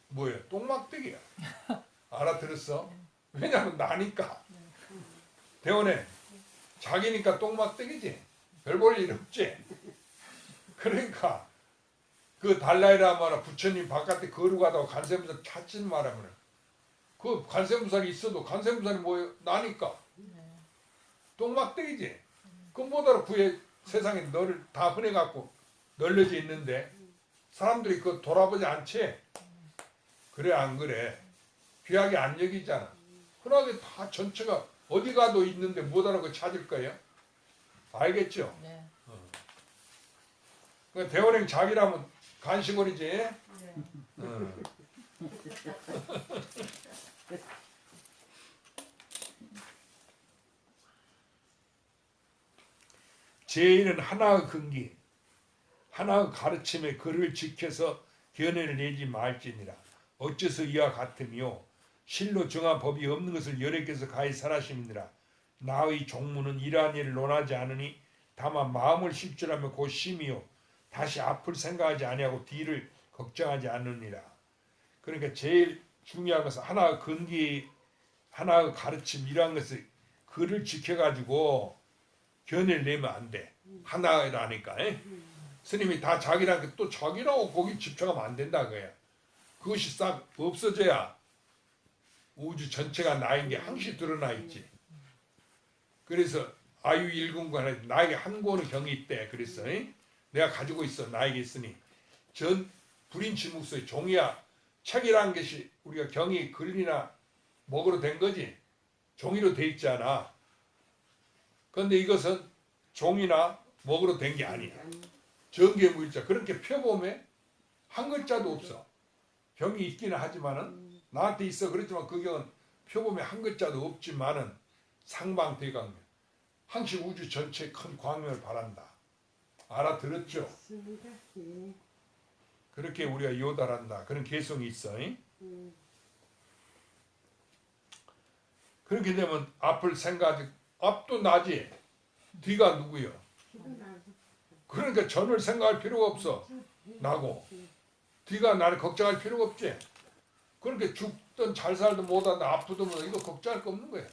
뭐예요? 똥막대기야. 알아들었어? 왜냐하면 나니까. 대원에 자기니까 똥막대기지. 별 볼 일 없지. 그러니까 그 달라이라마나 부처님 바깥에 거루가다가 관세음보살 찾지는 말하면 그 관세음보살이 있어도 관세음보살이 뭐예요? 나니까. 똥막대기지. 그 뭐다로 구해 세상에 너를 다 흔해갖고 널려져 있는데 사람들이 그거 돌아보지 않지? 그래 안 그래? 귀하게 안 여기잖아. 흔하게 다 전체가 어디 가도 있는데 못 알아고 찾을 거예요. 알겠죠? 네. 그 대원행 자기라면 간식거리지. 네. 응. 제1은 하나의 근기, 하나의 가르침에 그를 지켜서 견해를 내지 말지니라. 어째서 이와 같으며 실로 정한 법이 없는 것을 여러께서 가히 선하심이니라. 나의 종무는 이러한 일을 논하지 않으니 다만 마음을 실줄하며 곧 심이요 다시 앞을 생각하지 아니하고 뒤를 걱정하지 않느니라. 그러니까 제일 중요한 것은 하나의 근기, 하나의 가르침 이러한 것을 그를 지켜가지고 견해를 내면 안 돼. 하나라니까. 스님이 다 자기라니까 또 자기라고 거기 집착하면 안 된다 그거야. 그것이 싹 없어져야 우주 전체가 나인 게 항시 드러나 있지. 그래서 아유 일군과 나에게 한 권의 경이 있대. 그랬어. 내가 가지고 있어. 나에게 있으니 전 불인치묵소의 종이야. 책이라는 것이 우리가 경이 글이나 먹으로 된 거지. 종이로 돼 있잖아. 그런데 이것은 종이나 먹으로 된 게 아니야. 전개무일자. 그렇게 펴보면 한 글자도 없어. 경이 있기는 하지만은 나한테 있어. 그렇지만 그 경은 펴보면 한 글자도 없지만은 상방대강면. 항시 우주 전체에 큰 광명을 바란다. 알아들었죠? 맞습니다. 예. 그렇게 우리가 요달한다. 그런 개성이 있어. 그렇게 되면 앞을 생각하지. 앞도 나지. 뒤가 누구요? 그러니까 전을 생각할 필요가 없어. 나고. 뒤가 나를 걱정할 필요가 없지. 그렇게 죽든 잘 살든 못하든 아프든 뭐 이거 걱정할 거 없는 거야.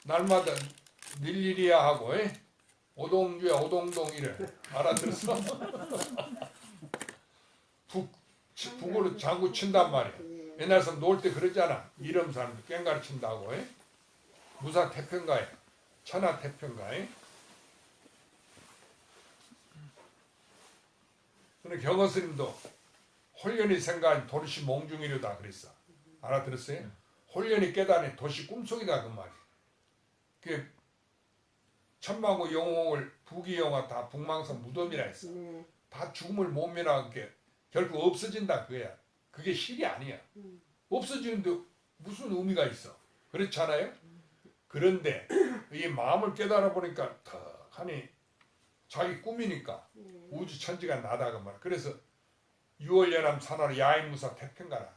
날마다 일일이야 하고 오동주야 오동동 이래. 알아들었어? 북으로 장구 친단 말이야. 옛날 사람 놀 때 그러잖아. 이름 사람들 깽가리 친다고. 무사 태평가에 천하 태평가에. 근데 경허스님도 홀련히 생각한 도시 몽중이려다 그랬어. 알아들었어요? 홀련히 깨달은 도시 꿈속이다 그 말이야. 그 천마고 영웅을 부귀영화 다 북망성 무덤이라 했어. 다 죽음을 못 면하게 결국 없어진다 그거야. 그게 실이 아니야. 없어지는데 무슨 의미가 있어? 그렇잖아요? 그런데 이 마음을 깨달아 보니까 턱하니 자기 꿈이니까 우주 천지가 나다가 말. 그래서 6월 연암 산하로 야인무사 태평가라.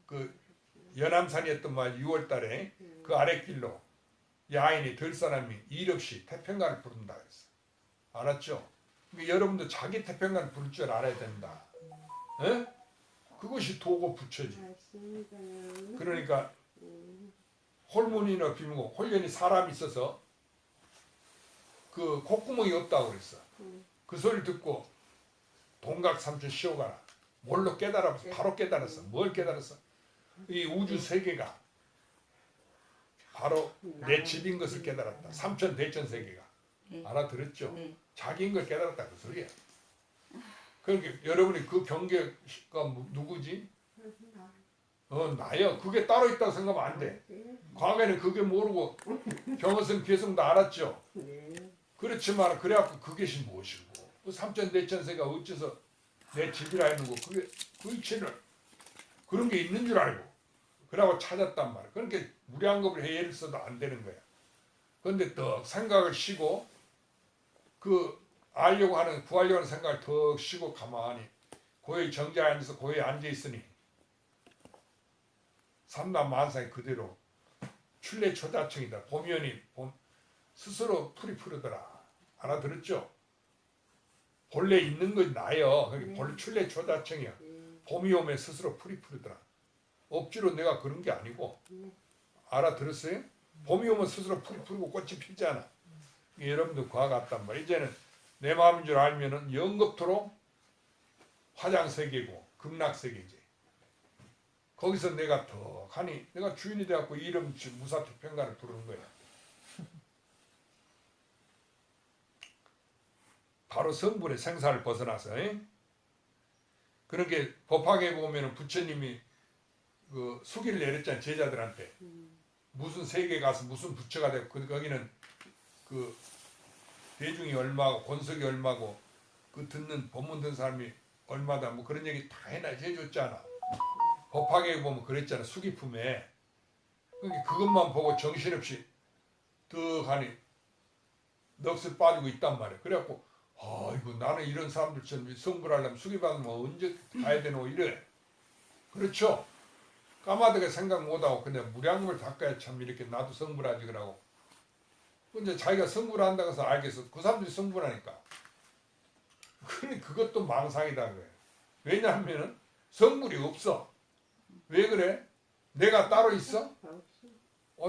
그 연암산이었던 말 6월 달에 그 아랫길로 야인이 들 사람이 일 없이 태평가를 부른다 그랬어. 알았죠? 그러니까 여러분도 자기 태평가를 부를 줄 알아야 된다. 에? 그것이 도고 부처지. 그러니까 홀문이나 비무고 홀련이 사람이 있어서 그 콧구멍이 없다고 그랬어. 그 소리를 듣고 동각 삼천 쉬어가라. 뭘로 깨달아서 바로 깨달았어. 뭘 깨달았어? 이 우주 세계가 바로 내 집인 것을 깨달았다. 삼천 대천 세계가. 알아들었죠? 네. 자기인 걸 깨달았다 그 소리야. 그러니까 여러분이 그 경계가 누구지? 나요. 그게 따로 있다고 생각하면 안 돼. 과거에는 그게 모르고 경허선 개성도 알았죠. 그렇지만 그래갖고 그것이 무엇이고 그 삼천대천세가 어째서 내 집이라 했는 거 그게 그 이치를 그런 게 있는 줄 알고 그러고 찾았단 말이야. 그러니까 무량겁을 해예를 써도 안 되는 거야. 그런데 더 생각을 쉬고 그 알려고 하는 구하려고 하는 생각을 더 쉬고 가만히 고의 정자에 앉아서 고에 앉아 있으니 삼남만상이 그대로 출래초자청이다. 보면이 스스로 풀이 푸르더라. 알아들었죠? 본래 있는 건 나요. 본래 출래초자청이야. 봄이 오면 스스로 풀이 푸르더라. 억지로 내가 그런 게 아니고 알아들었어요? 봄이 오면 스스로 풀이 푸르고 꽃이 피잖아. 여러분도 그와 같단 말이야. 이제는 내 마음인 줄 알면은 영겁토록 화장세계고 극락세계지. 거기서 내가 더 하니 내가 주인이 돼갖고 이름 무사태평가를 부르는 거야. 바로 성불의 생사를 벗어나서. 그렇게 법화에 보면은 부처님이 그 수기를 내렸잖아 제자들한테. 무슨 세계 가서 무슨 부처가 되고 거기는 그 대중이 얼마고 권석이 얼마고 그 듣는 법문 듣는 사람이 얼마다 뭐 그런 얘기 다 해줬잖아. 법화계에 보면 그랬잖아. 수기품에. 그러니까 그것만 보고 정신없이 떡하니 넋을 빠지고 있단 말이야. 그래갖고 아이고 나는 이런 사람들처럼 성불하려면 수기받으면 언제 가야 되노 이래. 그렇죠. 까마득하게 생각 못하고 그냥 무량물 닦아야 참 이렇게 나도 성불하지 그러고. 이제 자기가 성불한다고 해서 알겠어. 그 사람들이 성불하니까. 그러니 그것도 망상이다 그래. 왜냐하면은 성불이 없어. 왜 그래? 내가 따로 있어?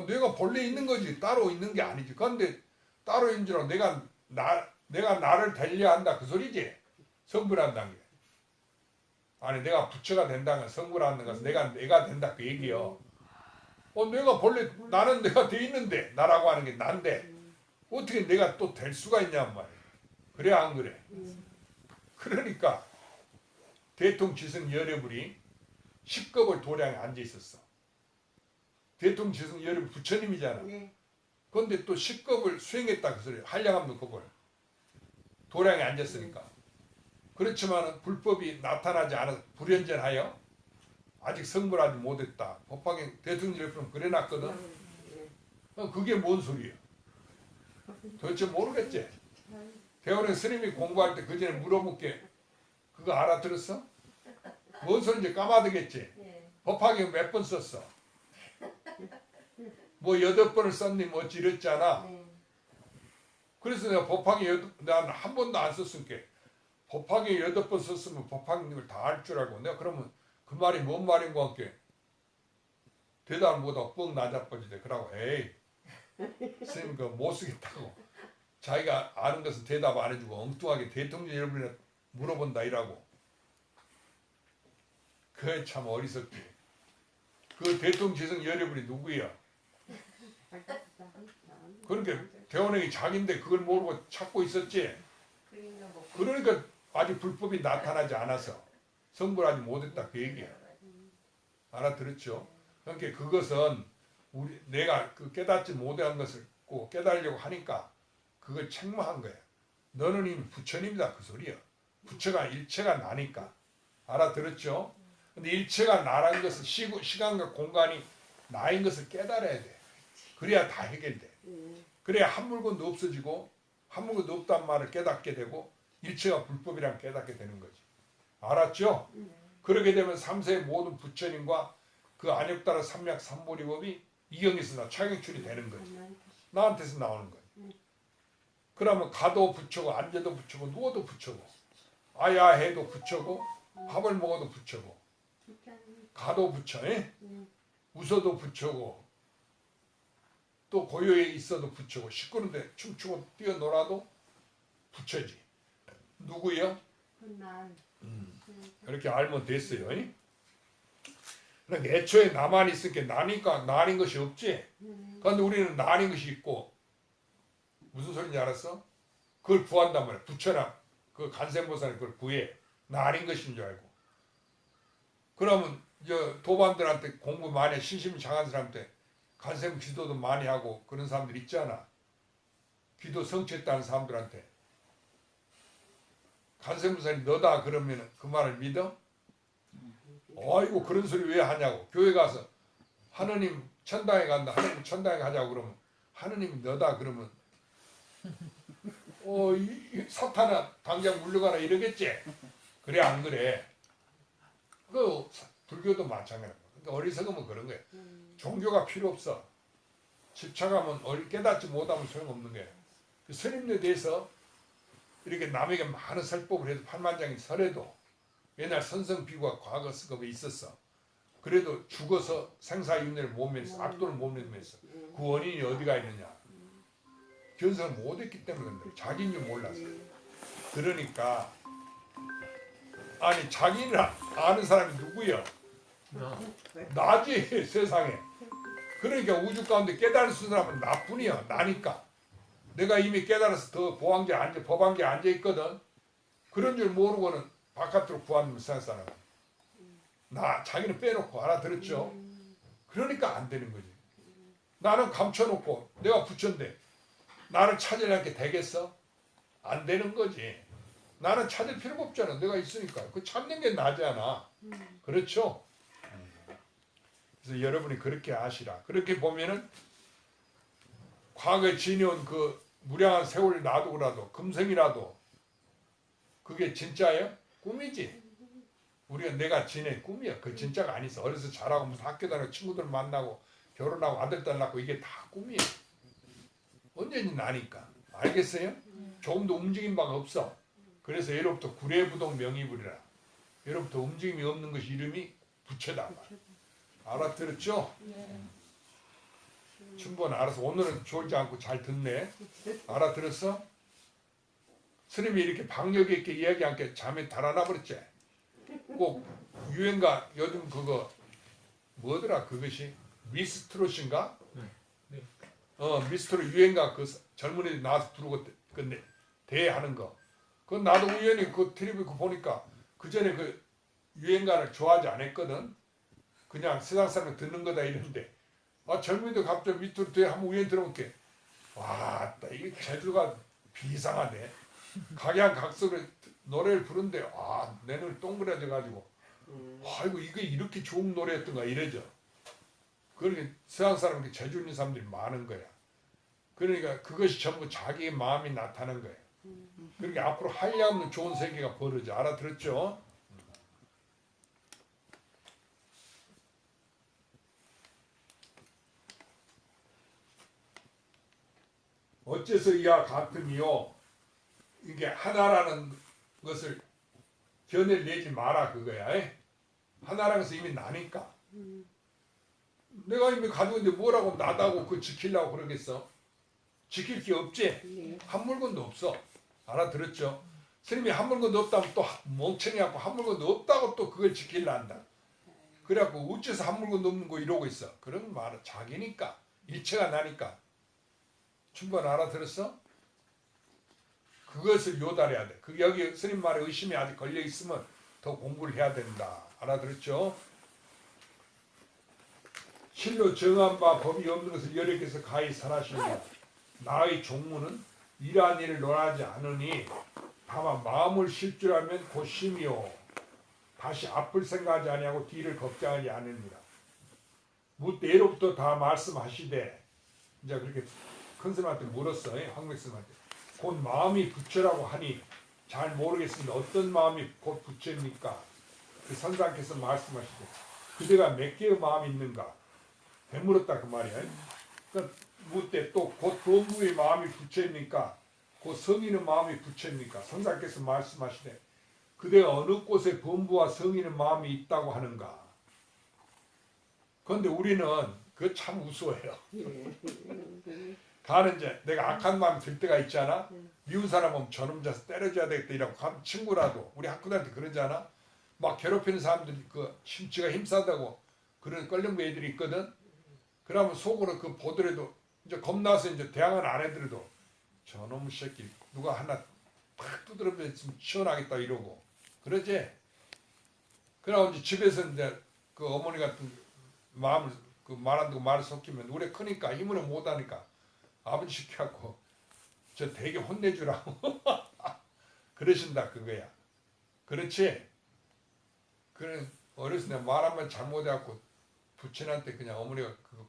내가 본래 있는 거지 따로 있는 게 아니지. 그런데 따로 있는 줄 알고 내가 나를 되려한다 그 소리지. 성불한다는 게. 아니 내가 부처가 된다는 건 성불하는 것은 내가 된다 그 얘기요. 내가 본래 나는 내가 돼 있는데 나라고 하는 게 난데 어떻게 내가 또 될 수가 있냔 말이야. 그래 안 그래? 그러니까 대통지성 여러분이 10급을 도량에 앉아 있었어. 대통지성 여러분 부처님이잖아. 그런데 또 10급을 수행했다 그 소리야. 한량없는 급을. 도량에 앉았으니까. 그렇지만 불법이 나타나지 않아서 불현전하여 아직 성불하지 못했다. 법화경 대통령이 그래놨거든. 그게 뭔 소리야? 도대체 모르겠지? 대원의 스님이 공부할 때 그 전에 물어볼게. 그거 알아들었어? 뭔 소리인지 까마득했지? 법화경 몇 번 썼어? 뭐 8번을 썼니 뭐 이랬잖아. 그래서 내가 법화경 난 한 번도 안 썼으니까 법화경 8번 썼으면 법화경을 다 알 줄 알고 내가 그러면 그 말이 뭔 말인 것 같게 대답을 못하고 뻥 나자빠지대. 그러고 에이 스님 그거 못 쓰겠다고. 자기가 아는 것은 대답 안 해주고 엉뚱하게 대통령 여러분이 물어본다 이라고. 그게 참 어리석지. 그 대통령 지성 여러분이 누구야? 그러니까 대원행이 자기인데 그걸 모르고 찾고 있었지. 그러니까 아직 불법이 나타나지 않아서 성불하지 못했다 그 얘기야. 알아들었죠? 그러니까 그것은 내가 그 깨닫지 못한 것을 꼭 깨달으려고 하니까 그걸 책망한 거야. 너는 이미 부처님이다 그 소리야. 부처가 일체가 나니까. 알아들었죠? 근데 일체가 나라는 것은 시간과 공간이 나인 것을 깨달아야 돼. 그래야 다 해결돼. 그래야 한 물건도 없어지고 한 물건도 없단 말을 깨닫게 되고 일체가 불법이란 깨닫게 되는 거지. 알았죠? 그렇게 되면 3세의 모든 부처님과 그 안욕따라 삼약 삼보리법이 이경에서 차경출이 되는 거지. 나한테서 나오는 거지. 그러면 가도 부처고 앉아도 부처고 누워도 부처고 아야해도 부처고 밥을 먹어도 부처고 가도 부처 웃어도 부처고 또 고요에 있어도 부처고 시끄러운데 춤추고 뛰어놀아도 부처지. 누구요? 이렇게 알면 됐어요. 그러니까 애초에 나만 있으니까 나니까 나인 것이 없지. 그런데 우리는 나인 것이 있고 무슨 소리인지 알았어? 그걸 구한단 말이야. 부처나 그 간센보살이 그걸 구해. 나인 것인 줄 알고. 그러면 도반들한테 공부 많이 신심장한 사람한테 간센 기도도 많이 하고 그런 사람들 있잖아. 기도 성취했다는 사람들한테 간센보살이 너다 그러면 그 말을 믿어? 아이고 그런 소리 왜 하냐고. 교회 가서 하느님 천당에 간다. 하느님 천당에 가자고 그러면 하느님이 너다 그러면 사탄아 당장 물러가라 이러겠지. 그래 안 그래? 그 불교도 마찬가지야. 그러니까 어리석으면 그런 거야. 종교가 필요 없어. 집착하면 깨닫지 못하면 소용없는 거야. 그 스님에 대해서 이렇게 남에게 많은 설법을 해도 판만장이 설해도 옛날 선성비구가 과거 습업에 있었어. 그래도 죽어서 생사윤회를 못 면했어. 악도를 못 면했어. 그 원인이 어디가 있느냐. 견성을 못했기 때문에 그런데 자기인 줄 몰랐어. 그러니까 아니 자기를 아는 사람이 누구야? 나지 세상에. 그러니까 우주 가운데 깨달을 수 있는 사람은 나뿐이야. 나니까. 내가 이미 깨달아서 더 법안계에 앉아있거든. 그런 줄 모르고는 바깥으로 구하는 세상 사람. 자기는 빼놓고 알아들었죠? 그러니까 안 되는 거지. 나는 감춰놓고 내가 부처인데 나를 찾으려는 게 되겠어? 안 되는 거지. 나는 찾을 필요가 없잖아. 내가 있으니까. 그 찾는 게 나잖아. 그렇죠? 그래서 여러분이 그렇게 아시라. 그렇게 보면은 과거에 지내온 그 무량한 세월을 놔두고라도 금생이라도 그게 진짜예요? 꿈이지. 우리가 내가 지낸 꿈이야. 그 진짜가 아니서. 어려서 자라고 무슨 학교 다니고 친구들 만나고 결혼하고 아들 딸 낳고 이게 다 꿈이에요. 언제니 나니까. 알겠어요? 조금도 움직임 바가 없어. 그래서 예로부터 구례부동 명의불이라. 예로부터 움직임이 없는 것이 이름이 부처다. 알아들었죠? 충분히 알아서 오늘은 졸지 않고 잘 듣네. 알아들었어? 스님이 이렇게 박력 있게 이야기하니까 잠에 달아나 버렸지. 꼭 유행가 요즘 그거 뭐더라 그것이 미스트롯인가? 네. 미스트롯 유행가 그 젊은이들 나와서 부르고 그 대하는 거. 그건 나도 우연히 그 텔레비 그 보니까 그 전에 그 유행가를 좋아하지 않았거든. 그냥 세상 사람 듣는 거다 이랬는데 젊은이들 갑자기 밑으로 뒤에 한번 우연히 들어볼게. 와, 이게 제주가 비상하네. 각양각색으로 노래를 부른데 내 눈이 동그라져 가지고 아이고 이게 이렇게 좋은 노래였던가 이래죠. 그러니까 세상 사람들이 제주 있는 사람들이 많은 거야. 그러니까 그것이 전부 자기의 마음이 나타나는 거예요. 그러니까 앞으로 한량없는 좋은 세계가 벌어져. 알아들었죠? 어째서 이와 같으미요. 이게 하나라는 것을 견해를 내지 마라 그거야. 하나라는 것은 이미 나니까. 내가 이미 가지고 있는데 뭐라고 나다고 그거 지키려고 그러겠어? 지킬 게 없지? 한 물건도 없어. 알아들었죠? 스님이 한 물건도 없다면 또 멍청해갖고 한 물건도 없다고 또 그걸 지키려 한다. 그래갖고 어째서 한 물건도 없는 거 이러고 있어. 그런 말은 자기니까. 일체가 나니까. 충분히 알아들었어? 그것을 요달해야 돼. 그 여기 스님 말에 의심이 아직 걸려 있으면 더 공부를 해야 된다. 알아들었죠? 실로 정한 바 법이 없는 것을 여력에서 가히 설하시니 나의 종무는 이러한 일을 논하지 않으니 다만 마음을 쉴 줄 알면 곧 심이요 다시 앞을 생각하지 아니하고 뒤를 걱정하지 않으니라. 무때로부터 다 말씀하시되 이제 그렇게 큰 스님한테 물었어요. 황백 스님한테. 곧 마음이 부처라고 하니 잘 모르겠습니다. 어떤 마음이 곧 부처입니까? 그 선상께서 말씀하시되 그대가 몇 개의 마음이 있는가? 되물었다 그 말이야. 그러니까 무때 또 곧 범부의 마음이 부처입니까? 곧 성인의 마음이 부처입니까? 선상께서 말씀하시되 그대가 어느 곳에 범부와 성인의 마음이 있다고 하는가? 그런데 우리는 그거 참 우스워해요. 가는 이제 내가 악한 마음이 들 때가 있잖아. 미운 사람 오면 저놈 자서 때려줘야 되겠다 이라고 가면 친구라도 우리 학교다한테 그러잖아. 막 괴롭히는 사람들이 그 지가 힘싸다고 그런 껄렁구 애들이 있거든. 그러면 속으로 그 보더라도 이제 겁나서 이제 대항은 안 애들도 저놈 새끼 누가 하나 팍 두드려보면 시원하겠다 이러고 그러지. 그러고 이제 집에서 이제 그 어머니 같은 마음을 그 말 안 듣고 말을 섞이면 우리 크니까 힘으로 못하니까 아버지 시켜갖고 저 되게 혼내주라고 그러신다 그거야. 그렇지? 그래 어렸을 때 말 한번 잘못해갖고 부친한테 그냥 어머니가 그거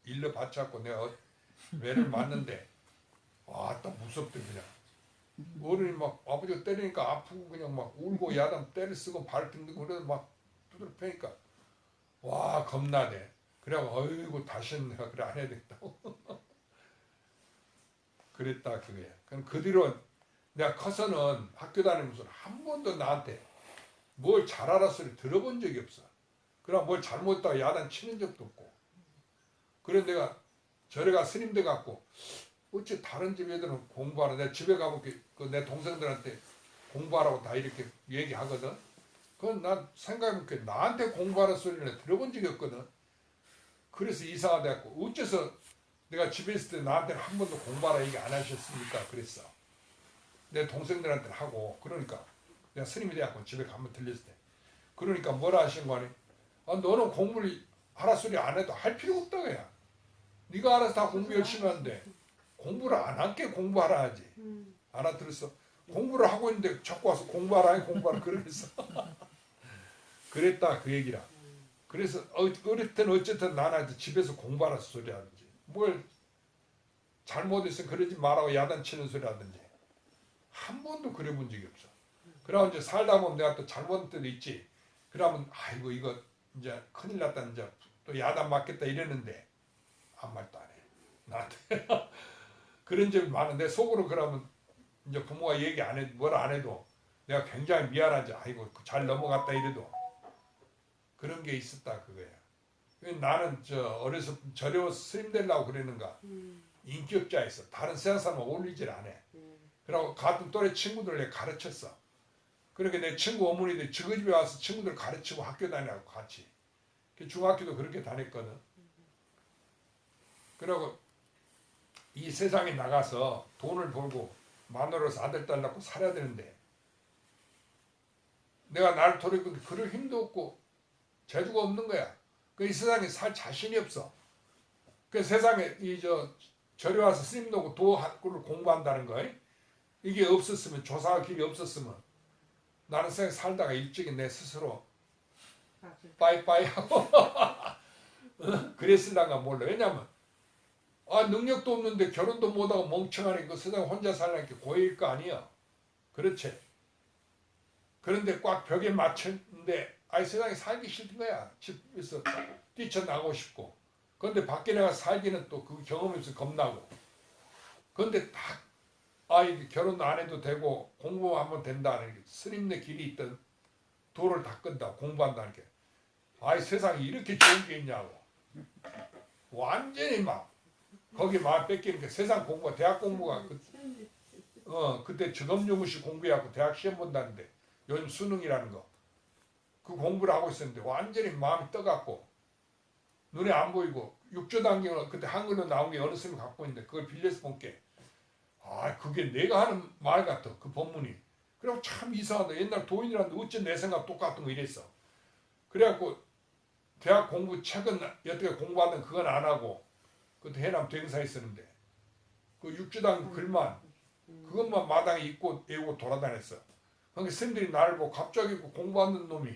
일러 바쳐갖고 내가 매를 맞는데 또 무섭대 그냥. 어른이 막 아버지가 때리니까 아프고 그냥 막 울고 야단 때를 쓰고 발 등등 그래서 막 두드려 패니까 와 겁나대. 그래갖고 어이구 다시는 내가 그래 안 해야 되겠다고 그랬다 그거야. 그럼 그 뒤로 내가 커서는 학교 다니면서 한 번도 나한테 뭘 잘하라 소리 들어본 적이 없어. 그럼 뭘 잘못했다가 야단 치는 적도 없고. 그래 내가 절에 가 스님들 갖고 어째 다른 집 애들은 공부하라. 내가 집에 가볼게. 내 동생들한테 공부하라고 다 이렇게 얘기하거든. 그건 난 생각해볼게. 나한테 공부하라 소리를 들어본 적이 없거든. 그래서 이상하다 했고 어째서 내가 집에 있을 때 나한테는 한 번도 공부하라 얘기 안 하셨습니까? 그랬어. 내 동생들한테는 하고 그러니까 내가 스님이 돼갖고 집에 가면 들렸을 때 그러니까 뭐라 하신 거 아니? 너는 공부를 하라 소리 안 해도 할 필요 없다 그야. 네가 알아서 다 공부 열심히 하는데 공부를 안 할게 공부하라 하지. 알아들었어? 공부를 하고 있는데 자꾸 와서 공부하라 그러겠어. 그랬다 그 얘기라. 그래서 어쨌든 나는 집에서 공부하라 소리 하든지 뭘 잘못해서 그러지 말라고 야단치는 소리 하든지 한 번도 그래 본 적이 없어. 그러면 이제 살다 보면 내가 또 잘못한 때도 있지. 그러면 아이고 이거 이제 큰일 났다 이제 또 야단 맞겠다 이랬는데 아무 말도 안 해. 나한테 그런 적이 많은데 속으로 그러면 이제 부모가 얘기 안 해, 뭘 안 해도 내가 굉장히 미안하지. 아이고 잘 넘어갔다 이래도 그런 게 있었다 그거야. 나는 어려서 저려서 스님 되려고 그랬는가. 인격자였어. 다른 세상 사람은 어울리질 않아. 그러고 같은 또래 친구들 내가 가르쳤어. 그러니까 내 친구 어머니들 저희 집에 와서 친구들 가르치고 학교 다니라고 같이. 중학교도 그렇게 다녔거든. 그러고 이 세상에 나가서 돈을 벌고 마누라로서 아들 딸 낳고 살아야 되는데 내가 나를 돌이키고 그럴 힘도 없고 재주가 없는 거야. 이 세상에 살 자신이 없어. 그 세상에 절에 와서 스님도 오고 도를 공부한다는 거 이게 없었으면 조사할 길이 없었으면 나는 세상에 살다가 일찍이 내 스스로 빠이빠이 하고 그랬을란가 몰라. 왜냐면 능력도 없는데 결혼도 못하고 멍청하니 그 세상에 혼자 살라니까 고일 거 아니야. 그렇지. 그런데 꽉 벽에 맞췄는데 세상에 살기 싫은 거야. 집에서 뛰쳐나가고 싶고. 그런데 밖에 나가 살기는 또 그 경험이 없어서 겁나고. 그런데 다 결혼도 안 해도 되고 공부하면 된다는 게 스님네 길이 있던 도를 다 끈다. 공부한다는 게. 세상에 이렇게 좋은 게 있냐고. 완전히 막 거기 마음 뺏기니까 세상 공부가 대학 공부가 그때 직업용시 공부해갖고 대학 시험 본다는데 요즘 수능이라는 거 그 공부를 하고 있었는데 완전히 마음이 떠갖고 눈에 안 보이고 육조단경을 그때 한글로 나온 게 어느 스님이 갖고 있는데 그걸 빌려서 본게 그게 내가 하는 말 같아. 그 본문이. 그래갖고 참 이상하다. 옛날 도인이라는데 어째 내 생각 똑같은 거 이랬어. 그래갖고 대학 공부 책은 여태까지 공부하던 그건 안 하고 그때 해남 대행사에 있었는데 그 육주당 글만 그것만 마당에 입고 외우고 돌아다녔어. 그러니까 스님들이 나를 보고 갑자기 공부하는 놈이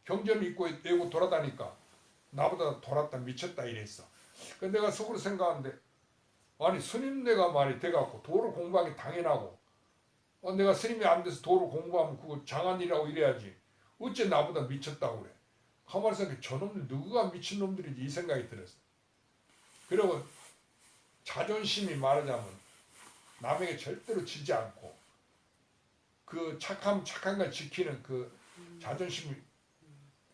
경전을 입고 외우고 돌아다니까 나보다 돌았다 미쳤다 이랬어. 그래서 내가 속으로 생각하는데 스님네가 말이 돼갖고 도를 공부하기 당연하고 내가 스님이 안 돼서 도를 공부하면 그거 장안이라고 이래야지 어째 나보다 미쳤다고 그래. 가만히 생각해 저놈들 누구가 미친놈들이지 이 생각이 들었어. 그리고 자존심이 말하자면 남에게 절대로 지지 않고 그 착한 걸 지키는 그 자존심이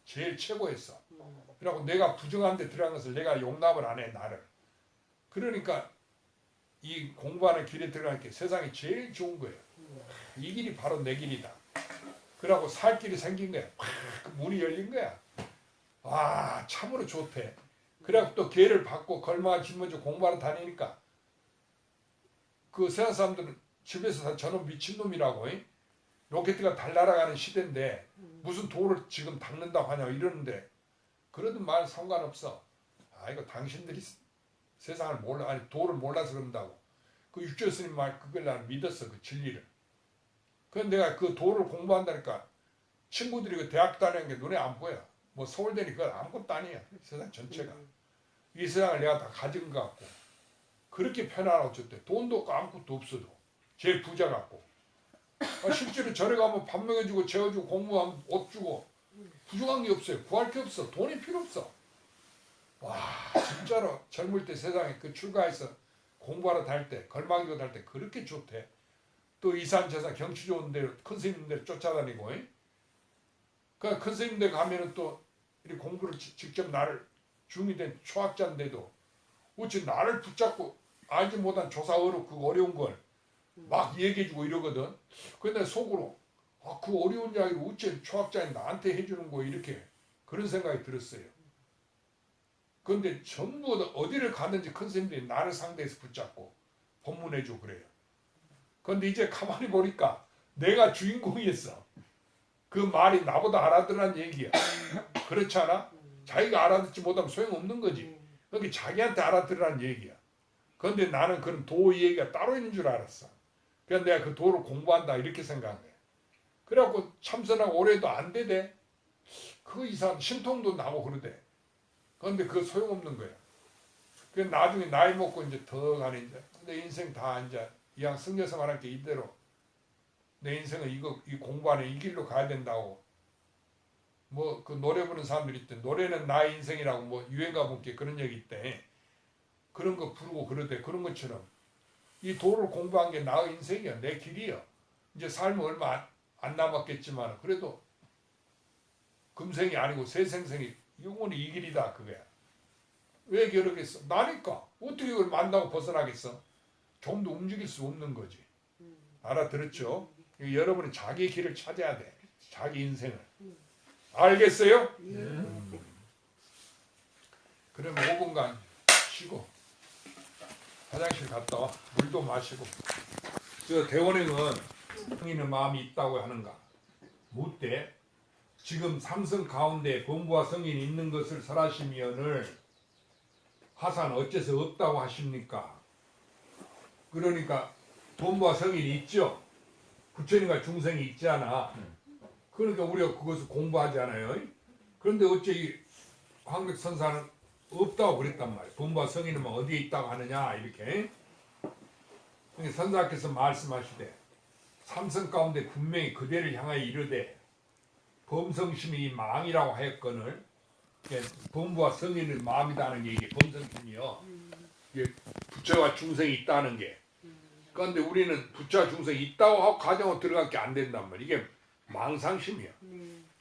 제일 최고였어. 그래갖고 내가 부정한 데 들어간 것을 내가 용납을 안 해 나를. 그러니까 이 공부하는 길에 들어가는 게 세상이 제일 좋은 거예요. 이 길이 바로 내 길이다. 그러고 살 길이 생긴 거야. 그 문이 열린 거야. 참으로 좋대. 그래갖고 또 기회를 받고 걸망을 짊어지고 공부하러 다니니까 그 세상 사람들은 집에서 다 저놈 미친놈이라고 로켓가 달 날아가는 시대인데 무슨 도를 지금 닦는다고 하냐고 이러는데 그러든 말 상관없어. 이거 당신들이 세상을 몰라 도를 몰라서 그런다고. 그 육조 스님 말 그걸 난 믿었어. 그 진리를. 그래서 내가 그 도를 공부한다니까 친구들이 그 대학 다니는 게 눈에 안 보여. 뭐 서울대니 그건 아무것도 아니야. 세상 전체가. 이 세상을 내가 다 가진 것 같고 그렇게 편안하고 좋대. 돈도 없고 아무것도 없어도 제일 부자 같고 실제로 절에 가면 밥 먹여주고 재워주고 공부하면 옷 주고 부족한 게 없어요. 구할 게 없어. 돈이 필요 없어. 진짜로 젊을 때 세상에 그 출가해서 공부하러 다닐 때 걸망이고 다닐 때 그렇게 좋대. 또 이산저산 경치 좋은 데로 큰 스님들 쫓아다니고 그 큰 스님들 가면은 또 이렇게 공부를 직접 나를 중이 된 초학자인데도 어찌 나를 붙잡고 알지 못한 조사어로 그 어려운 걸 막 얘기해주고 이러거든. 근데 속으로 그 어려운 이야기를 어째 초학자인 나한테 해주는 거 이렇게 그런 생각이 들었어요. 그런데 전부 어디를 가든지 큰 스님들이 나를 상대해서 붙잡고 법문해주고 그래요. 그런데 이제 가만히 보니까 내가 주인공이었어. 그 말이 나보다 알아들은 얘기야. 그렇지 않아? 자기가 알아듣지 못하면 소용없는 거지. 그러니까 자기한테 알아들으라는 얘기야. 그런데 나는 그런 도 얘기가 따로 있는 줄 알았어. 그래서 내가 그 도를 공부한다 이렇게 생각한 거야. 그래갖고 참선하고 오래도 안 되대. 그 이상 신통도 나고 그러대. 그런데 그거 소용없는 거야. 그래서 나중에 나이 먹고 이제 더 가는 이제 내 인생 다 이제 이왕 승려생활할 게 이대로 내 인생은 이 공부하는 이 길로 가야 된다고. 뭐 그 노래 부르는 사람들이 있대. 노래는 나의 인생이라고 뭐 유행가 분께 그런 얘기 있대. 그런 거 부르고 그러대. 그런 것처럼 이 도를 공부한 게 나의 인생이야. 내 길이야. 이제 삶은 얼마 안 남았겠지만 그래도 금생이 아니고 새생생이 영원히 이 길이다 그거야. 왜 그러겠어? 나니까. 어떻게 그걸 만나고 벗어나겠어? 좀 더 움직일 수 없는 거지. 알아들었죠? 여러분은 자기 길을 찾아야 돼. 자기 인생을. 알겠어요? 그러면 5분간 쉬고 화장실 갔다 와. 물도 마시고. 저 대원행은 성인의 마음이 있다고 하는가? 묻되 지금 삼성 가운데 본부와 성인이 있는 것을 설하시면을 하산 어째서 없다고 하십니까? 그러니까 본부와 성인이 있죠. 부처님과 중생이 있지 않아. 그러니까 우리가 그것을 공부하지 않아요. 그런데 어째 이 황백선사는 없다고 그랬단 말이에요. 본부와 성인은 어디에 있다고 하느냐 이렇게. 그러니까 선사께서 말씀하시되 삼성 가운데 분명히 그대를 향하여 이르되 범성심이 망이라고 하였거늘. 범부와 성인의 마음이다는 게 이게 범성심이요. 이게 부처와 중생이 있다는 게. 그런데 우리는 부처와 중생이 있다고 하고 가정으로 들어갈 게 안 된단 말이야. 이게 망상심이야.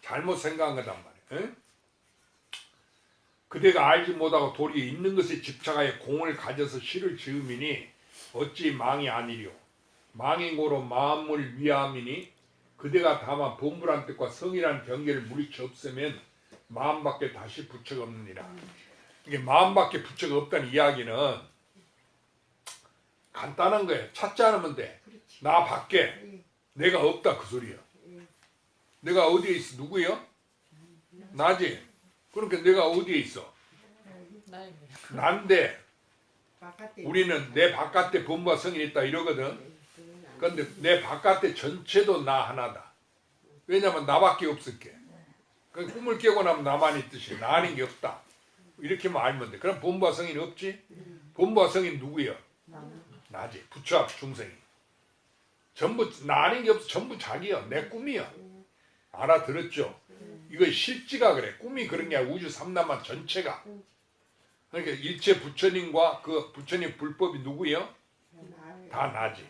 잘못 생각한 거단 말이야. 그대가 알지 못하고 도리에 있는 것에 집착하여 공을 가져서 시를 지음이니 어찌 망이 아니리요. 망인고로 마음을 위함이니 그대가 다만 본부란 뜻과 성이라는 경계를 물리쳐 없으면 마음밖에 다시 부처가 없느니라. 이게 마음밖에 부처가 없다는 이야기는 간단한 거예요. 찾지 않으면 돼. 나 밖에 내가 없다 그 소리야. 내가 어디에 있어? 누구요? 나지. 그러니까 내가 어디에 있어? 난데 우리는 내 바깥에 본부와 성이 있다 이러거든. 그런데 내 바깥에 전체도 나 하나다. 왜냐면 나밖에 없을게. 그 꿈을 깨고 나면 나만 있듯이 나 아닌 게 없다. 이렇게만 알면 돼. 그럼 본부와 성인 없지? 본부와 성인 누구야? 나지. 부처 중생이. 전부 나 아닌 게 없어. 전부 자기야. 내 꿈이야. 알아들었죠? 이거 실지가 그래. 꿈이 그런 게 아니라 우주 삼라만 전체가. 그러니까 일체 부처님과 그 부처님 불법이 누구예요? 다 나지.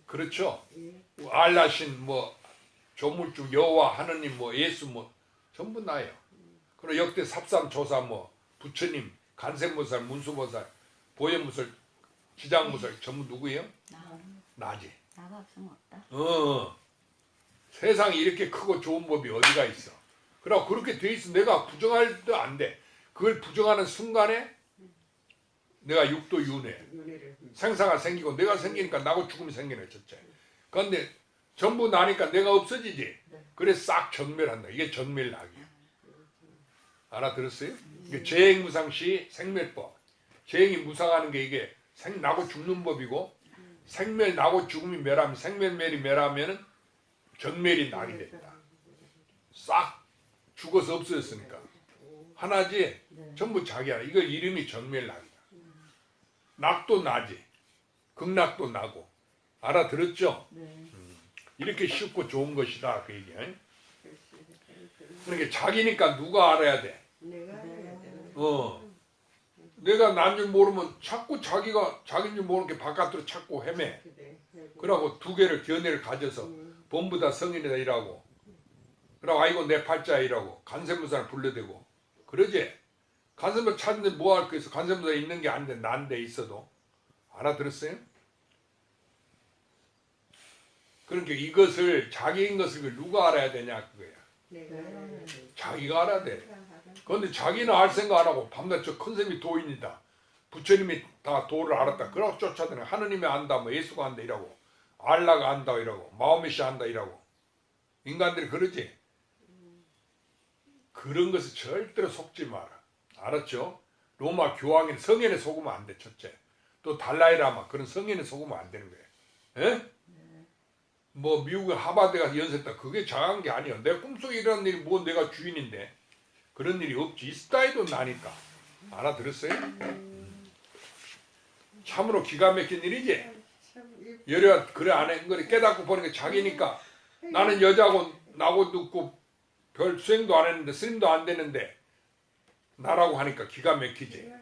그렇죠? 알라신 뭐 조물주 여호와 하느님 뭐 예수 뭐 전부 나예요. 그리고 역대 삽삼조사 뭐 부처님 간세무살 문수보살 보현무살 지장무살 전부 누구예요? 나지. 나가 없으면 없다. 세상에 이렇게 크고 좋은 법이 어디가 있어. 그러고 그렇게 돼 있어. 내가 부정할도 안 돼. 그걸 부정하는 순간에 내가 육도 윤회 생사가 생기고 내가 생기니까 나고 죽음이 생기네 첫째. 그런데 전부 나니까 내가 없어지지. 그래 싹 정멸한다. 이게 정멸락이야. 알아들었어요? 이게 재행무상시 생멸법. 재행이 무상하는 게 이게 나고 죽는 법이고 생멸 나고 죽음이 멸하면 생멸멸이 멸하면은 정멸이 낙이 된다. 싹 죽어서 없어졌으니까 하나지. 전부 자기야. 이거 이름이 정멸락이다. 낙도 나지. 극락도 나고. 알아들었죠? 이렇게 쉽고 좋은 것이다 그 얘기야. 그러니까 자기니까 누가 알아야 돼? 내가 난 줄 모르면 자꾸 자기가 자기인 줄 모르는 게 바깥으로 찾고 헤매. 그러고 두 개를 견해를 가져서 본부 다 성인이다 이라고. 그러고 아이고 내 팔자 이라고 간세무사를 불러대고 그러지. 간세무사 찾는데 뭐 할 거 있어. 간세무사 있는 게 안 돼. 난데 있어도. 알아들었어요? 그러니까 이것을 자기인 것을 누가 알아야 되냐 그거야. 자기가 알아야 돼. 그런데 자기는 알 생각 안 하고 밤낮 저 큰쌤이 도인이다. 부처님이 다 도를 알았다. 그러고 쫓아다녀. 하느님이 안다. 뭐 예수가 안다 이라고. 알라가 안다 이라고. 마호메시 안다 이라고. 인간들이 그러지. 그런 것에 절대로 속지 마라. 알았죠? 로마 교황인 성인에 속으면 안 돼. 첫째. 또 달라이라마 그런 성인에 속으면 안 되는 거예요. 예? 뭐 미국의 하버드가 연세했다. 그게 장한 게 아니야. 내 꿈속에 일어난 일이 뭐 내가 주인인데 그런 일이 없지. 있다해도 나니까. 알아들었어요? 참으로 기가 막힌 일이지. 여려 그래 안 해. 그래 깨닫고 보니까 자기니까 나는 여자고 나고 눕고 별 수행도 안 했는데 스님도 안 되는데 나라고 하니까 기가 막히지.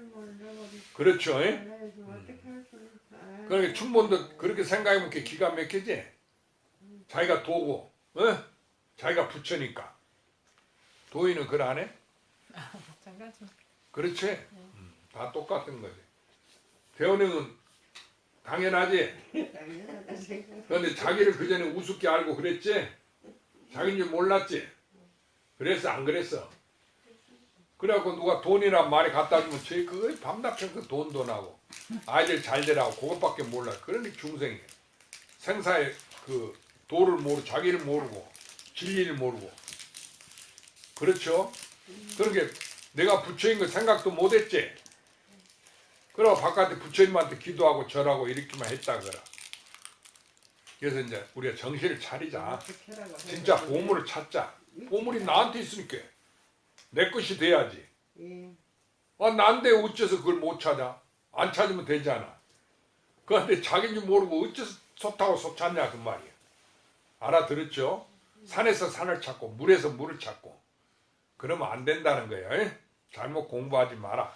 그렇죠? 예? 그러니까 춘본도 그렇게 생각해보면 기가 막히지. 자기가 도고, 어? 자기가 부처니까. 도인은 그걸 안 해? 마찬가지. 그렇지? 다 똑같은 거지. 대원행은 당연하지. 그런데 자기를 그 전에 우습게 알고 그랬지? 자기인 줄 몰랐지? 그래서 안 그랬어. 그래갖고 누가 돈이란 말이 갖다 주면 쟤 그거 밤낮 돈도 나고 아이들 잘 되라고 그것밖에 몰라. 그러니 중생이에요. 생사의 그 도를 모르고 자기를 모르고 진리를 모르고 그렇죠? 그러니까 내가 부처인 거 생각도 못했지. 그러고 바깥에 부처님한테 기도하고 절하고 이렇게만 했다 그라. 그래서 이제 우리가 정신을 차리자. 진짜 보물을 찾자. 보물이 나한테 있으니까 내 것이 돼야지. 난데 어째서 그걸 못 찾아? 안 찾으면 되잖아. 그런데 자기인 줄 모르고 어째서 솥하고 솥 찾냐 그 말이야. 알아들었죠? 산에서 산을 찾고 물에서 물을 찾고 그러면 안 된다는 거예요. 에? 잘못 공부하지 마라.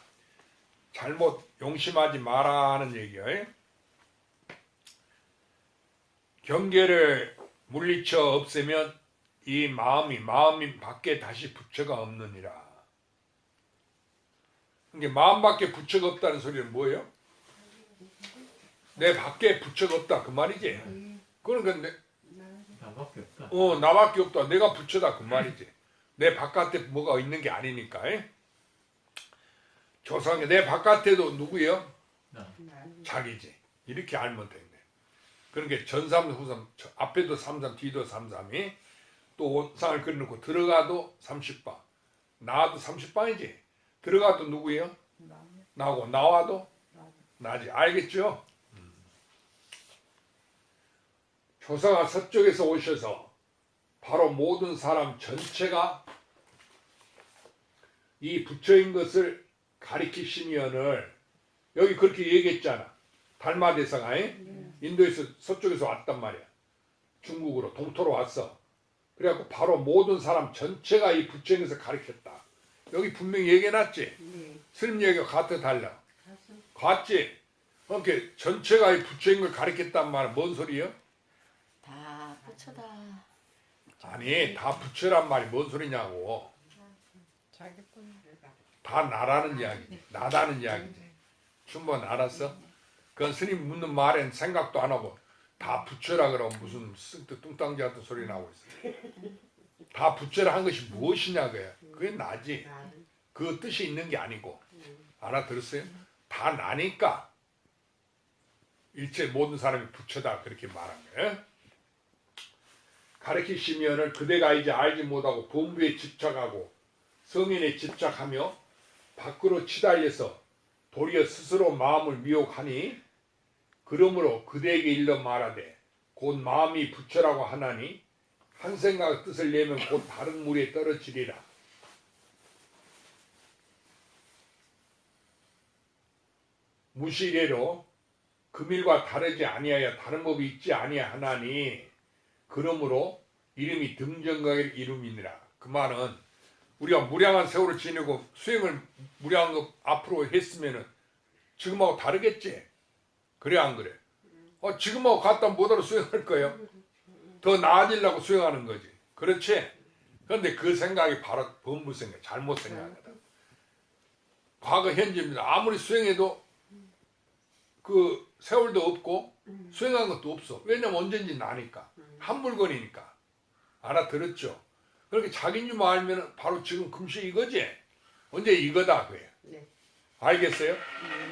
잘못 용심하지 마라 하는 얘기예요. 에? 경계를 물리쳐 없애면 이 마음이 밖에 다시 부처가 없느니라. 그러니까 마음 밖에 부처가 없다는 소리는 뭐예요? 내 밖에 부처가 없다 그 말이지. 그러니까 나밖에 없다. 나밖에 없다. 내가 부처다 그 말이지. 내 바깥에 뭐가 있는 게 아니니까. 에? 조상에 내 바깥에도 누구예요? 자기지. 이렇게 알면 되네. 그러니까 전삼 후삼 앞에도 삼삼 뒤도 삼삼이 또 옷상을 그려놓고 들어가도 30방 나와도 30방이지. 들어가도 누구예요? 나고 나와도 나지. 알겠죠? 조상아 서쪽에서 오셔서 바로 모든 사람 전체가 이 부처인 것을 가리키시면을 여기 그렇게 얘기했잖아. 달마대사가 인도에서 서쪽에서 왔단 말이야. 중국으로 동토로 왔어. 그래갖고 바로 모든 사람 전체가 이 부처인 것을 가리켰다. 여기 분명히 얘기해놨지. 스님 얘기가 같아 달라. 같지? 그러니까 전체가 이 부처인 걸 가리켰단 말은 뭔 소리예요? 다 부처다. 아니 다 부처란 말이 뭔 소리냐고. 자기뿐. 다 나라는 이야기지. 나다는 이야기지. 충분 알았어? 그건 스님 묻는 말엔 생각도 안 하고 다 부처라 그러면 무슨 쓴뜻 뚱땅지 같은 소리 나오고 있어. 다 부처라 한 것이 무엇이냐 그야. 그게 나지. 그 뜻이 있는 게 아니고. 알아들었어요? 다 나니까 일체 모든 사람이 부처다 그렇게 말한 거예요. 가르치시면은 그대가 이제 알지 못하고 본부에 집착하고 성인에 집착하며 밖으로 치달려서 도리어 스스로 마음을 미혹하니 그러므로 그대에게 일러 말하되 곧 마음이 부처라고 하나니 한 생각 뜻을 내면 곧 다른 물에 떨어지리라. 무시례로 금일과 다르지 아니하여 다른 법이 있지 아니하나니 그러므로 이름이 등정각의 이름이니라. 그 말은 우리가 무량한 세월을 지내고 수행을 무량한 것 앞으로 했으면은 지금하고 다르겠지. 그래 안 그래? 지금하고 갖다 못하러 수행할 거예요. 더 나아지려고 수행하는 거지. 그렇지? 그런데 그 생각이 바로 범부 생각, 잘못 생각이다. 과거 현재입니다. 아무리 수행해도 그 세월도 없고 수행한 것도 없어. 왜냐면 언제든지 나니까. 한 물건이니까. 알아들었죠? 그렇게 자기인 줄 알면 바로 지금 금시 이거지? 언제 이거다 그래. 네. 알겠어요?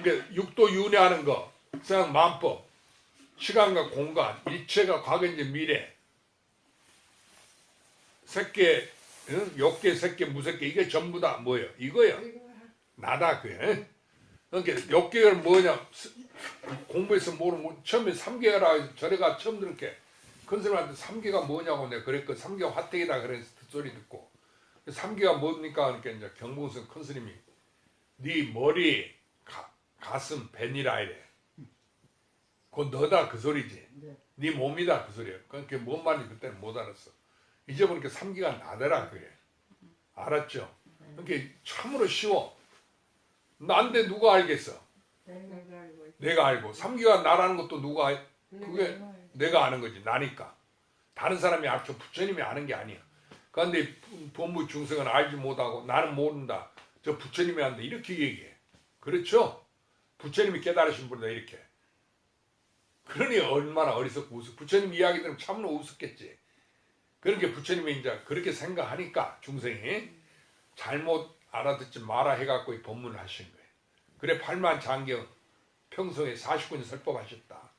그러니까 육도 윤회하는 거, 생각 만법, 시간과 공간, 일체가 과거인지 미래, 새끼 응? 욕계, 색계, 무색계 이게 전부 다 뭐예요? 이거예요. 나다 그게. 그러니까 욕계가 뭐냐? 공부해서 모르면 처음에 삼계라 저래가 처음 들을게. 큰 사람한테 삼계가 뭐냐고 내가 그랬고 삼계가 화택이다 그래서 소리 듣고 삼계가 뭡니까? 그러니까 이제 경봉선 큰 스님이 네 머리, 가슴, 배니라 이래. 그건 너다 그 소리지. 네 몸이다 그 소리야. 그러니까 뭔 말인지 그때는 못 알았어. 이제 보니까 삼계가 나더라 그래. 알았죠? 그러니까 참으로 쉬워. 난데 누가 알겠어? 내가 알고. 삼계가 나라는 것도 누가 그게 내가 아는 거지. 나니까. 다른 사람이 알죠. 부처님이 아는 게 아니야. 그런데 법무 중생은 알지 못하고 나는 모른다. 저 부처님이 한다. 이렇게 얘기해. 그렇죠? 부처님이 깨달으신 분이다 이렇게. 그러니 얼마나 어리석고 부처님 이야기 들으면 참으로 우습겠지. 그러니까 부처님이 이제 그렇게 생각하니까 중생이 잘못 알아듣지 마라 해갖고 이 법문을 하신 거예요. 그래 팔만장경 평소에 49년 설법하셨다.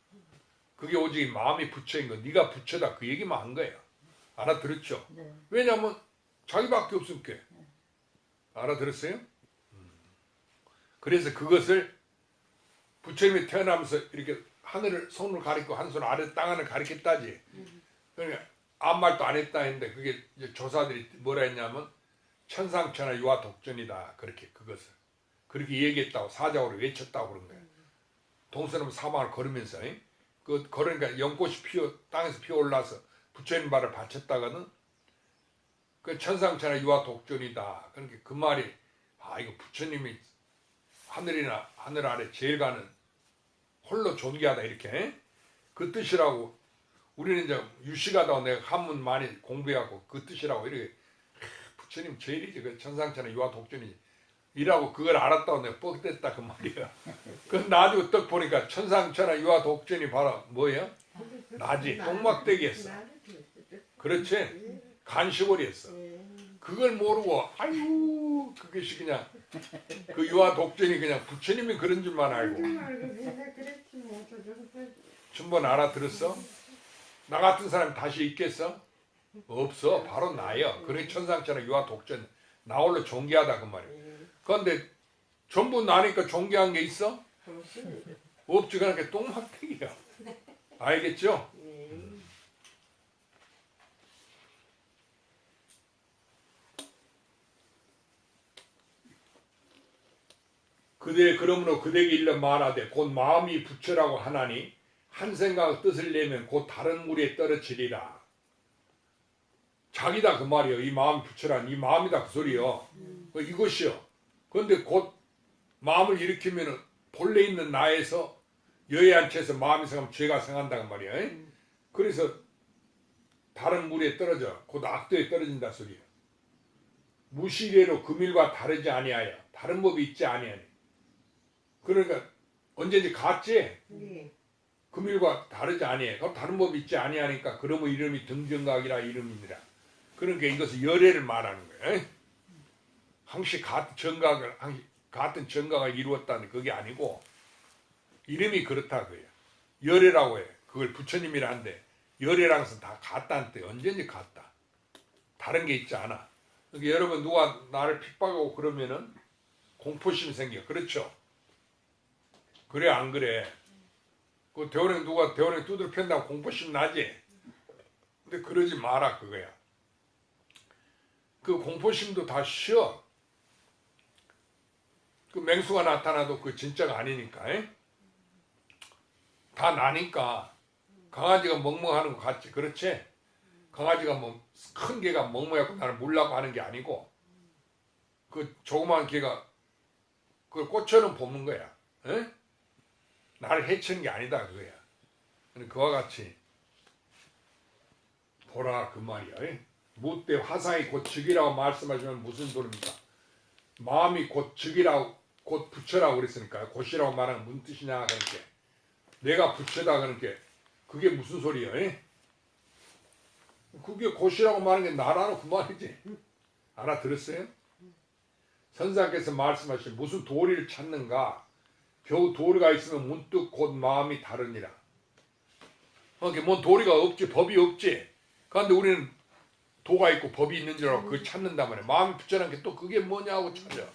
그게 오직 마음이 부처인 거. 네가 부처다 그 얘기만 한 거예요. 알아들었죠? 네. 왜냐하면 자기밖에 없으니까. 알아들었어요? 그래서 그것을 부처님이 태어나면서 이렇게 하늘을 손으로 가리고 한 손 아래 땅하늘 가리켰다지. 그러니까 아무 말도 안 했다 했는데 그게 이제 조사들이 뭐라 했냐면 천상천하 유아 독전이다. 그렇게 그것을 그렇게 얘기했다고 사자오로 외쳤다고 그런 거예요. 동서남 사방을 걸으면서 그 걸으니까 연꽃이 피어 땅에서 피어 올라서 부처님 발을 바쳤다가는 그 천상천하 유아 독전이다. 그러니까 그 말이 이거 부처님이 하늘이나 하늘 아래 제일 가는 홀로 존귀하다 이렇게 그 뜻이라고. 우리는 이제 유식하다고 내가 한문 많이 공부해갖고 그 뜻이라고 이렇게 부처님 제일이지 그 천상천하 유아 독전이지 이라고 그걸 알았다고 내가 뻑됐다 그 말이야. 그 나중에 딱 보니까 천상천하 유아 독전이 바로 뭐예요? 나지 똥막대기였어. 그렇지? 간식거리였어. 그걸 모르고 아유 그것이 그냥 그 유아 독전이 그냥 부처님이 그런 줄만 알고. 전번 알아들었어? 나 같은 사람 다시 있겠어? 없어. 바로 나예요. 그래 천상천하 유아 독전 나홀로 존귀하다 그 말이야. 그런데 전부 나니까 존귀한 게 있어? 없지. 그러니까 똥막대기야. 알겠죠? 그대 그러므로 그대에게 일러 말하되 곧 마음이 부처라고 하나니 한 생각 뜻을 내면 곧 다른 물에 떨어지리라. 자기다 그 말이요. 이 마음이 부처란 이 마음이다 그 소리요. 이것이요. 그런데 곧 마음을 일으키면 본래 있는 나에서 여애한 채에서 마음이 생하면 죄가 생한다 그 말이야. 그래서 다른 물에 떨어져 곧 악도에 떨어진다 소리요. 무시례로 금일과 다르지 아니하여 다른 법이 있지 아니하니. 그러니까 언제든지 같지? 금일과 다르지 아니해. 그럼 다른 법이 있지 아니하니까 그러면 이름이 등정각이라 이름이니라. 그러니까 이것은 열애를 말하는 거예요. 항시 같은 정각을 이루었다는 그게 아니고 이름이 그렇다 그예요. 열애라고 해. 그걸 부처님이라 한데 열애라는 것은 다 같다는 뜻. 언제든지 같다. 다른 게 있지 않아. 그러니까 여러분 누가 나를 핍박하고 그러면은 공포심이 생겨. 그렇죠? 그래 안 그래? 그 대원에 누가 대원에 두드려 팬다고 공포심 나지? 근데 그러지 마라 그거야. 그 공포심도 다 쉬어. 그 맹수가 나타나도 그 진짜가 아니니까. 다 나니까. 강아지가 멍멍하는 거 같지? 그렇지? 강아지가 뭐 큰 개가 멍멍해갖고 나를 물라고 하는 게 아니고 그 조그만 개가 그걸 꽂혀는 보는 거야. 에? 나를 해치는 게 아니다 그거야. 그와 같이 보라 그 말이야. 무때 화상이 곧 즉이라고 말씀하시면 무슨 소리입니까? 마음이 곧 즉이라고 곧 부처라고 그랬으니까 곧이라고 말하는 무슨 뜻이냐 그렇게 내가 부처다 그렇게 그게 무슨 소리야? 그게 곧이라고 말하는 게 나라는 그 말이지. 알아들었어요? 선생님께서 말씀하신 무슨 도리를 찾는가? 겨우 도리가 있으면 문득 곧 마음이 다르니라. 그러니까 뭔 도리가 없지 법이 없지. 그런데 우리는 도가 있고 법이 있는 줄 알고 그걸 찾는단 말이야. 마음이 붙여놓은 게 또 그게 뭐냐고 찾아.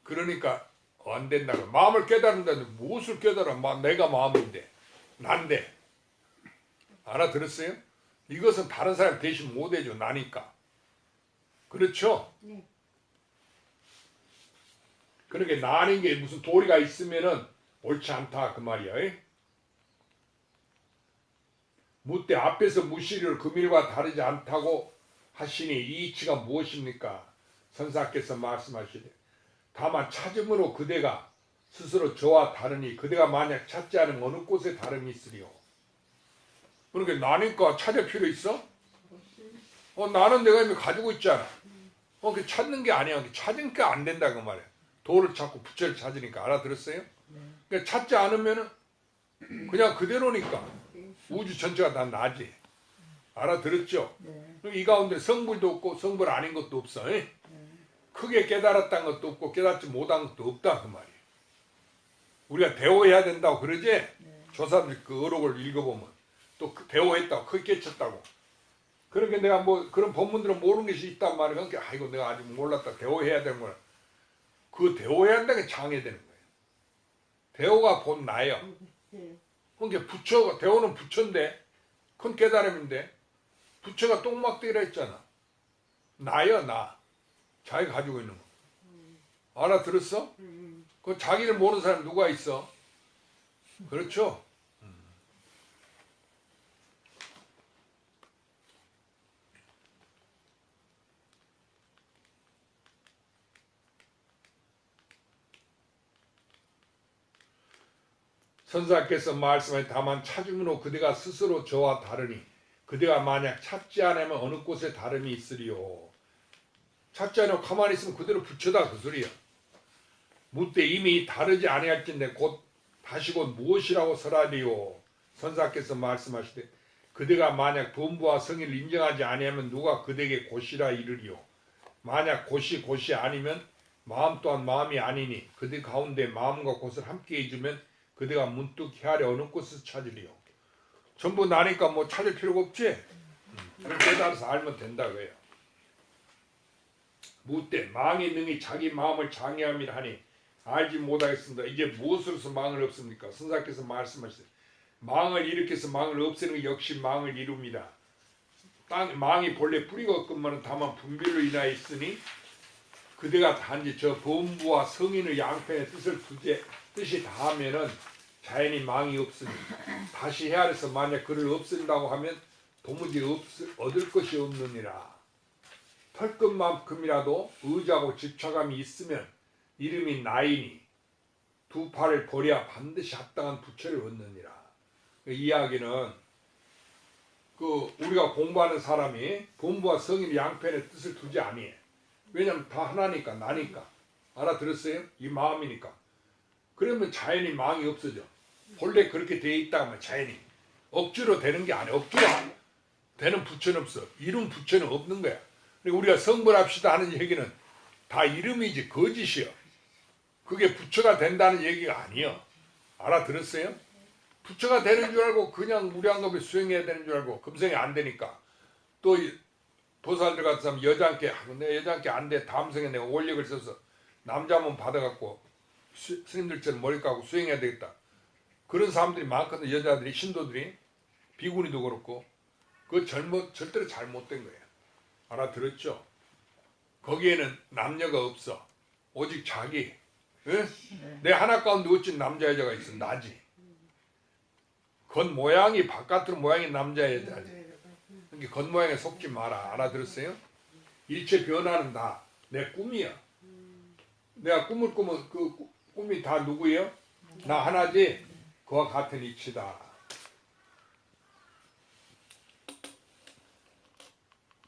그러니까 안 된다고. 마음을 깨달은다는데 무엇을 깨달아? 내가 마음인데 난데. 알아들었어요? 이것은 다른 사람 대신 못해줘. 나니까. 그렇죠? 네. 그러니까 나는 게 무슨 도리가 있으면은 옳지 않다 그 말이야. 묻되 앞에서 무시를 금일과 다르지 않다고 하시니 이 이치가 무엇입니까? 선사께서 말씀하시되 다만 찾음으로 그대가 스스로 저와 다르니 그대가 만약 찾지 않으면 어느 곳에 다름이 있으리요. 그러니까 나니까 찾을 필요 있어? 나는 내가 이미 가지고 있잖아. 그 찾는 게 아니야. 찾으니까 안 된다 그 말이야. 도를 찾고 부처를 찾으니까. 알아들었어요? 그러니까 찾지 않으면은 그냥 그대로니까 우주 전체가 다 나지. 알아들었죠? 이 가운데 성불도 없고 성불 아닌 것도 없어. 크게 깨달았다는 것도 없고 깨닫지 못한 것도 없다 그 말이에요. 우리가 대오해야 된다고 그러지? 조사들 그 어록을 읽어보면 또 대오했다고 크게 깨쳤다고. 그러니까 내가 뭐 그런 법문들은 모르는 것이 있단 말이야. 그러니까 아이고 내가 아직 몰랐다. 대오해야 되는 거야. 그 대오해야 한다는 게 장애되는 거예요. 대오가 본 나예요. 그러니까 부처가 대오는 부처인데 큰 깨달음인데 부처가 똥막대기라 했잖아. 나야 나. 자기가 가지고 있는 거. 알아들었어? 그 자기를 모르는 사람 누가 있어? 그렇죠? 선사께서 말씀에 다만 찾음으로 그대가 스스로 저와 다르니 그대가 만약 찾지 않으면 어느 곳에 다름이 있으리요. 찾지 않으면 가만히 있으면 그대로 부처다 그 소리야. 묻되 이미 다르지 아니할진데 곧 다시 곧 무엇이라고 설하리요. 선사께서 말씀하시되 그대가 만약 범부와 성의를 인정하지 아니하면 누가 그대에게 곧이라 이르리요. 만약 곧이 아니면 마음 또한 마음이 아니니 그대 가운데 마음과 곧을 함께 해주면 그대가 문득 헤아려 어느 곳에서 찾으리요. 전부 나니까 뭐 찾을 필요가 없지? 그렇게 깨달아서 알면 된다고요. 묻되 망이 능히 자기 마음을 장애함이라 하니 알지 못하겠습니다. 이제 무엇으로서 망을 없습니까? 선사께서 말씀하시되 망을 일으켜서 망을 없애는 것 역시 망을 이룹니다. 망이 본래 뿌리가 없건만은 다만 분별로 인하여 있으니 그대가 단지 저 범부와 성인의 양편의 뜻이 다하면은 자연히 망이 없으니 다시 헤아려서 만약 그를 없앤다고 하면 도무지 얻을 것이 없느니라. 털끝만큼이라도 의지하고 집착감이 있으면 이름이 나이니 두 팔을 버려야 반드시 합당한 부처를 얻느니라. 이 이야기는 우리가 공부하는 사람이 본부와 성인 양편의 뜻을 두지 아니해. 왜냐면 다 하나니까 나니까. 알아들었어요? 이 마음이니까. 그러면 자연히 망이 없어져. 본래 그렇게 돼 있다 하면 자연히. 억지로 되는 게 아니야. 억지로 되는 부처는 없어. 이름 부처는 없는 거야. 그러니까 우리가 성불합시다 하는 얘기는 다 이름이지 거짓이야. 그게 부처가 된다는 얘기가 아니야. 알아들었어요? 부처가 되는 줄 알고 그냥 무량겁에 수행해야 되는 줄 알고 금생이 안 되니까 또 보살들 같은 사람 여자한테 내 여자한테 안 돼. 다음 생에 내가 원력을 써서 남자 한번 받아갖고 스님들처럼 머리 까고 수행해야 되겠다. 그런 사람들이 많거든. 여자들이 신도들이 비구니도 그렇고 그거 절대로 잘못된 거예요. 알아들었죠? 거기에는 남녀가 없어. 오직 자기. 응? 내 하나 가운데 어찌 남자 여자가 있어. 나지. 겉모양이 바깥으로 모양이 남자 여자지. 그러니까 겉모양에 속지 마라. 알아들었어요? 일체 변화는 다 내 꿈이야. 내가 꿈을 꾸면 그 꿈이 다 누구예요? 나 하나지. 그와 같은 이치다.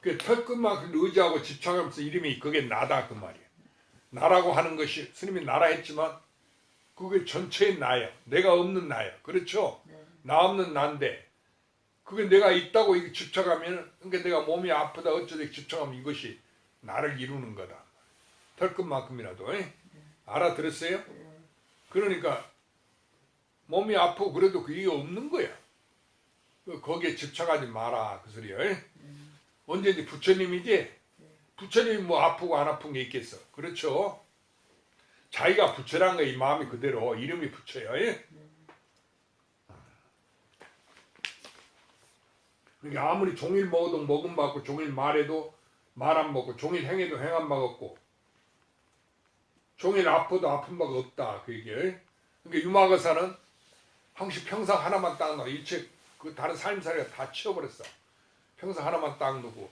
그 털끝만큼 의지하고 집착하면서 이름이 그게 나다 그 말이에요. 나라고 하는 것이 스님이 나라 했지만 그게 전체의 나야. 내가 없는 나야. 그렇죠? 나 없는 나인데 그게 내가 있다고 이게 집착하면 그러니까 내가 몸이 아프다 어쩌다 집착하면 이것이 나를 이루는 거다. 털끝만큼이라도. 알아들었어요? 그러니까 몸이 아프고 그래도 그게 없는 거야. 거기에 집착하지 마라 그 소리야. 언제든지 부처님이지. 부처님이 뭐 아프고 안 아픈 게 있겠어. 그렇죠? 자기가 부처란 거야. 이 마음이 그대로. 이름이 부처예요. 예? 그러니까 아무리 종일 먹어도 먹음 받고 종일 말해도 말 안 먹고 종일 행해도 행 안 먹었고 종일 아파도 아픈 바가 없다. 그 얘기예요. 그러니까 유마거사는 항시 평상 하나만 딱 놓고 일체 그 다른 삶살이가 다 치워버렸어. 평상 하나만 딱 놓고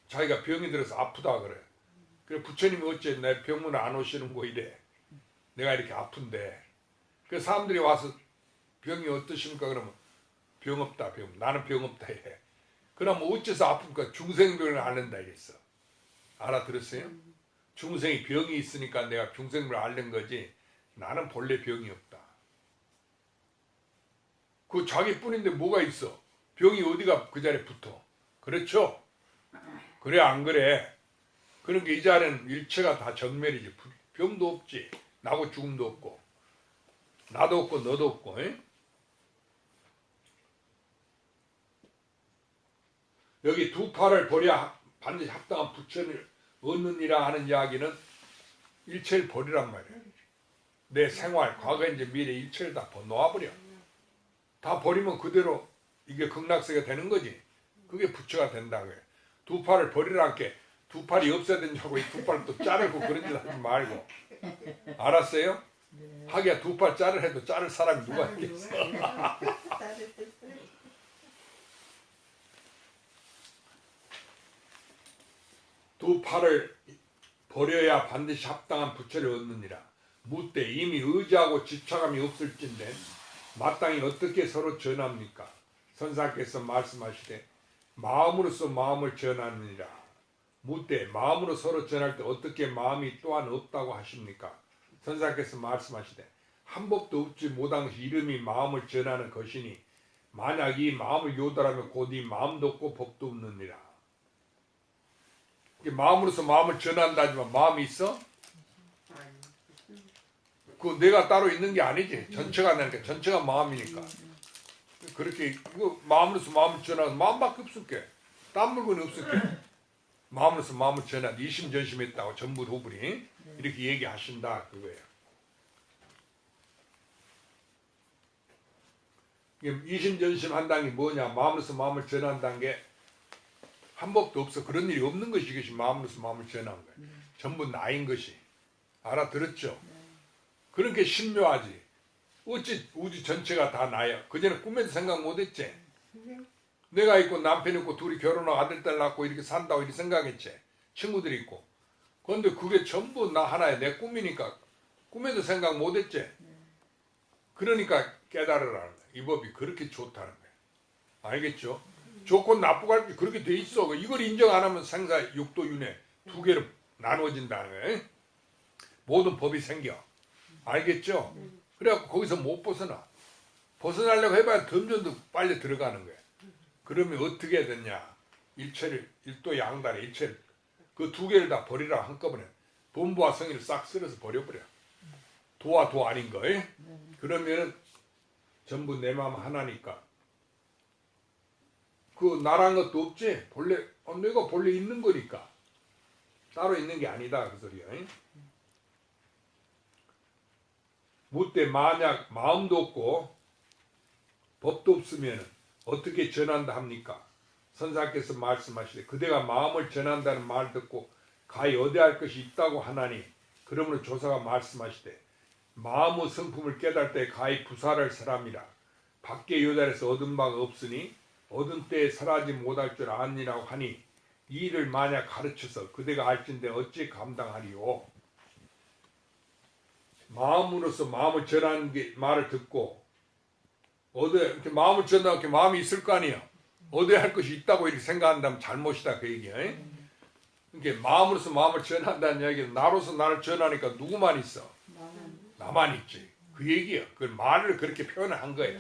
자기가 병이 들어서 아프다 그래. 그래 부처님이 어째 내 병문을 안 오시는 거 이래. 내가 이렇게 아픈데. 그 사람들이 와서 병이 어떠십니까? 그러면 병 없다. 병. 나는 병 없다 해. 그럼 어째서 아픕니까? 중생병을 앓는다 이랬어. 알아들었어요? 중생이 병이 있으니까 내가 중생병을 앓는 거지. 나는 본래 병이 없다. 그 자기뿐인데 뭐가 있어? 병이 어디가 그 자리에 붙어? 그렇죠? 그래 안 그래? 그러니까 이 자리는 일체가 다 정멸이지. 병도 없지. 나고 죽음도 없고 나도 없고 너도 없고. 에? 여기 두 팔을 버려 반드시 합당한 부처를 얻느니라 하는 이야기는 일체를 버리란 말이에요. 내 생활, 과거, 이제 미래 일체를 다 놓아버려. 다 버리면 그대로 이게 극락세가 되는 거지. 그게 부처가 된다고요. 두 팔을 버리라는 게 두 팔이 없어야 된다고 이 두 팔을 또 자르고 그런 짓 하지 말고. 알았어요? 하기야 두 팔 자르 해도 자를 사람이 누가 있겠어. 두 팔을 버려야 반드시 합당한 부처를 얻느니라. 묻되 이미 의지하고 집착함이 없을진데 마땅히 어떻게 서로 전합니까? 선사께서 말씀하시되 마음으로서 마음을 전하느니라. 묻되 마음으로 서로 전할 때 어떻게 마음이 또한 없다고 하십니까? 선사께서 말씀하시되 한 법도 없지 못한 것이 이름이 마음을 전하는 것이니 만약 이 마음을 요달하면 곧 이 마음도 없고 법도 없느니라. 마음으로서 마음을 전한다지만 마음이 있어? 그 내가 따로 있는 게 아니지. 전체가 나니까 전체가 마음이니까. 그렇게 이거 마음으로서 마음을 전하고 마음밖에 없을 게. 딴 물건이 없을 게. 마음으로서 마음을 전하고 이심전심했다고 전부 도불이 이렇게 얘기하신다 그거예요. 이심전심 한다는 게 뭐냐? 마음으로서 마음을 전한다는 게 한 법도 없어. 그런 일이 없는 것이 이것이 마음으로서 마음을 전하는 거예요. 전부 나인 것이. 알아들었죠? 그런 게 신묘하지. 어찌 우주 전체가 다 나야. 그전에 꿈에도 생각 못했지. 내가 있고 남편 있고 둘이 결혼하고 아들 딸 낳고 이렇게 산다고 이렇게 생각했지. 친구들이 있고. 그런데 그게 전부 나 하나의 내 꿈이니까 꿈에도 생각 못했지. 그러니까 깨달으라는 거야. 이 법이 그렇게 좋다는 거야. 알겠죠? 좋고 나쁘고 할 게 그렇게 돼 있어. 이걸 인정 안 하면 생사 육도윤회 두 개로 나누어진다는 거야. 모든 법이 생겨. 알겠죠? 그래갖고 거기서 못 벗어나. 벗어나려고 해봐야 점점 더 빨리 들어가는 거야. 그러면 어떻게 해야 되냐? 일체를 일도양단의 일체를 그 두 개를 다 버리라 한꺼번에 본부와 성의를 싹 쓸어서 버려버려. 도와 도 아닌 거. 그러면 전부 내 마음 하나니까 그 나란 것도 없지. 본래 내가 본래 있는 거니까 따로 있는 게 아니다 그 소리야. 묻되 만약 마음도 없고 법도 없으면 어떻게 전한다 합니까? 선사께서 말씀하시되 그대가 마음을 전한다는 말 듣고 가히 어디할 것이 있다고 하나니 그러므로 조사가 말씀하시되 마음의 성품을 깨달을 때 가히 부사를 설함이라. 밖에 요달에서 얻은 바가 없으니 얻은 때에 설하지 못할 줄 아니라고 하니 이 일을 만약 가르쳐서 그대가 알진대 어찌 감당하리요. 마음으로서 마음을 전하는 게 말을 듣고 이렇게 마음을 전하고 이렇게 마음이 있을 거 아니에요. 얻어야 할 것이 있다고 이렇게 생각한다면 잘못이다 그 얘기야. 그러니까 마음으로서 마음을 전한다는 이야기는 나로서 나를 전하니까 누구만 있어? 나만 있지. 그 얘기야. 그 말을 그렇게 표현한 거예요.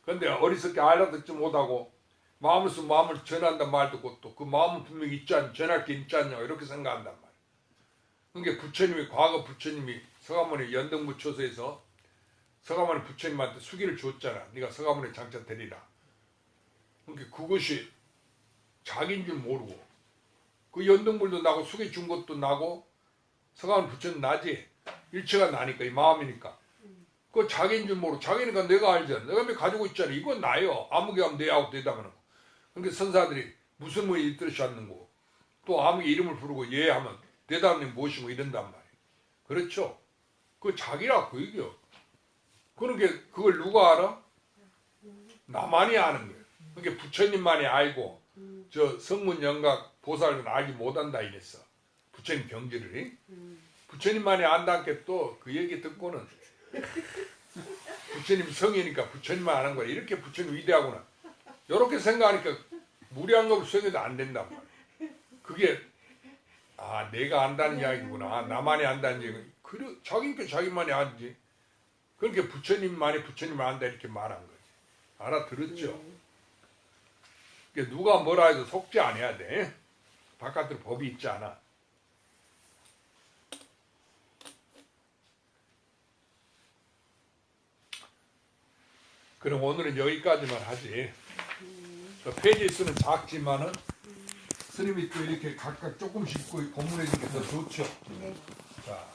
그런데 어리석게 알아듣지 못하고 마음으로서 마음을 전한다는 말 듣고 또 그 마음은 분명히 있지 않냐, 전할 게 있지 않냐 이렇게 생각한단 말이야. 그러니까 부처님이 과거 부처님이 서가모니 연등부처소에서 서가모니 부처님한테 수기를 줬잖아. 네가 서가모니 장차 되리라. 그러니까 그것이 자기인 줄 모르고 그 연등불도 나고 숙에 준 것도 나고 서가모니 부처는 나지. 일체가 나니까 이 마음이니까 그 자기인 줄 모르고 자기니까 내가 알잖아. 내가 왜 가지고 있잖아. 이건 나요. 아무개 하면 내하고 대답하는 거. 그러니까 선사들이 무슨 뭐 이 뜻이 않는 거고 또 아무개 이름을 부르고 예 하면 대답하는 무엇이고 이런단 말이에요. 그렇죠? 그 자기라 그 얘기요. 그러니까 그걸 누가 알아? 나만이 아는 거예요. 그러니까 부처님만이 알고 저 성문 영각 보살은 알지 못한다 이랬어. 부처님 경지를. 부처님만이 안다는 게 또 그 얘기 듣고는 부처님 성이니까 부처님만 아는 거야. 이렇게 부처님 위대하구나. 이렇게 생각하니까 무리한 걸 수행해도 안 된단 말이야. 그게 아 내가 안다는 이야기구나. 나만이 안다는 얘기. 그래 자기니까 자기만이 안지. 그렇게 부처님만이 부처님을 안다 이렇게 말한 거지. 알아들었죠? 그러니까 누가 뭐라 해도 속지 안 해야 돼. 바깥으로 법이 있지 않아. 그럼 오늘은 여기까지만 하지. 페이지 수는 작지만은 스님이 또 이렇게 각각 조금씩 본문해 주는 게 더 좋죠. 네. 자.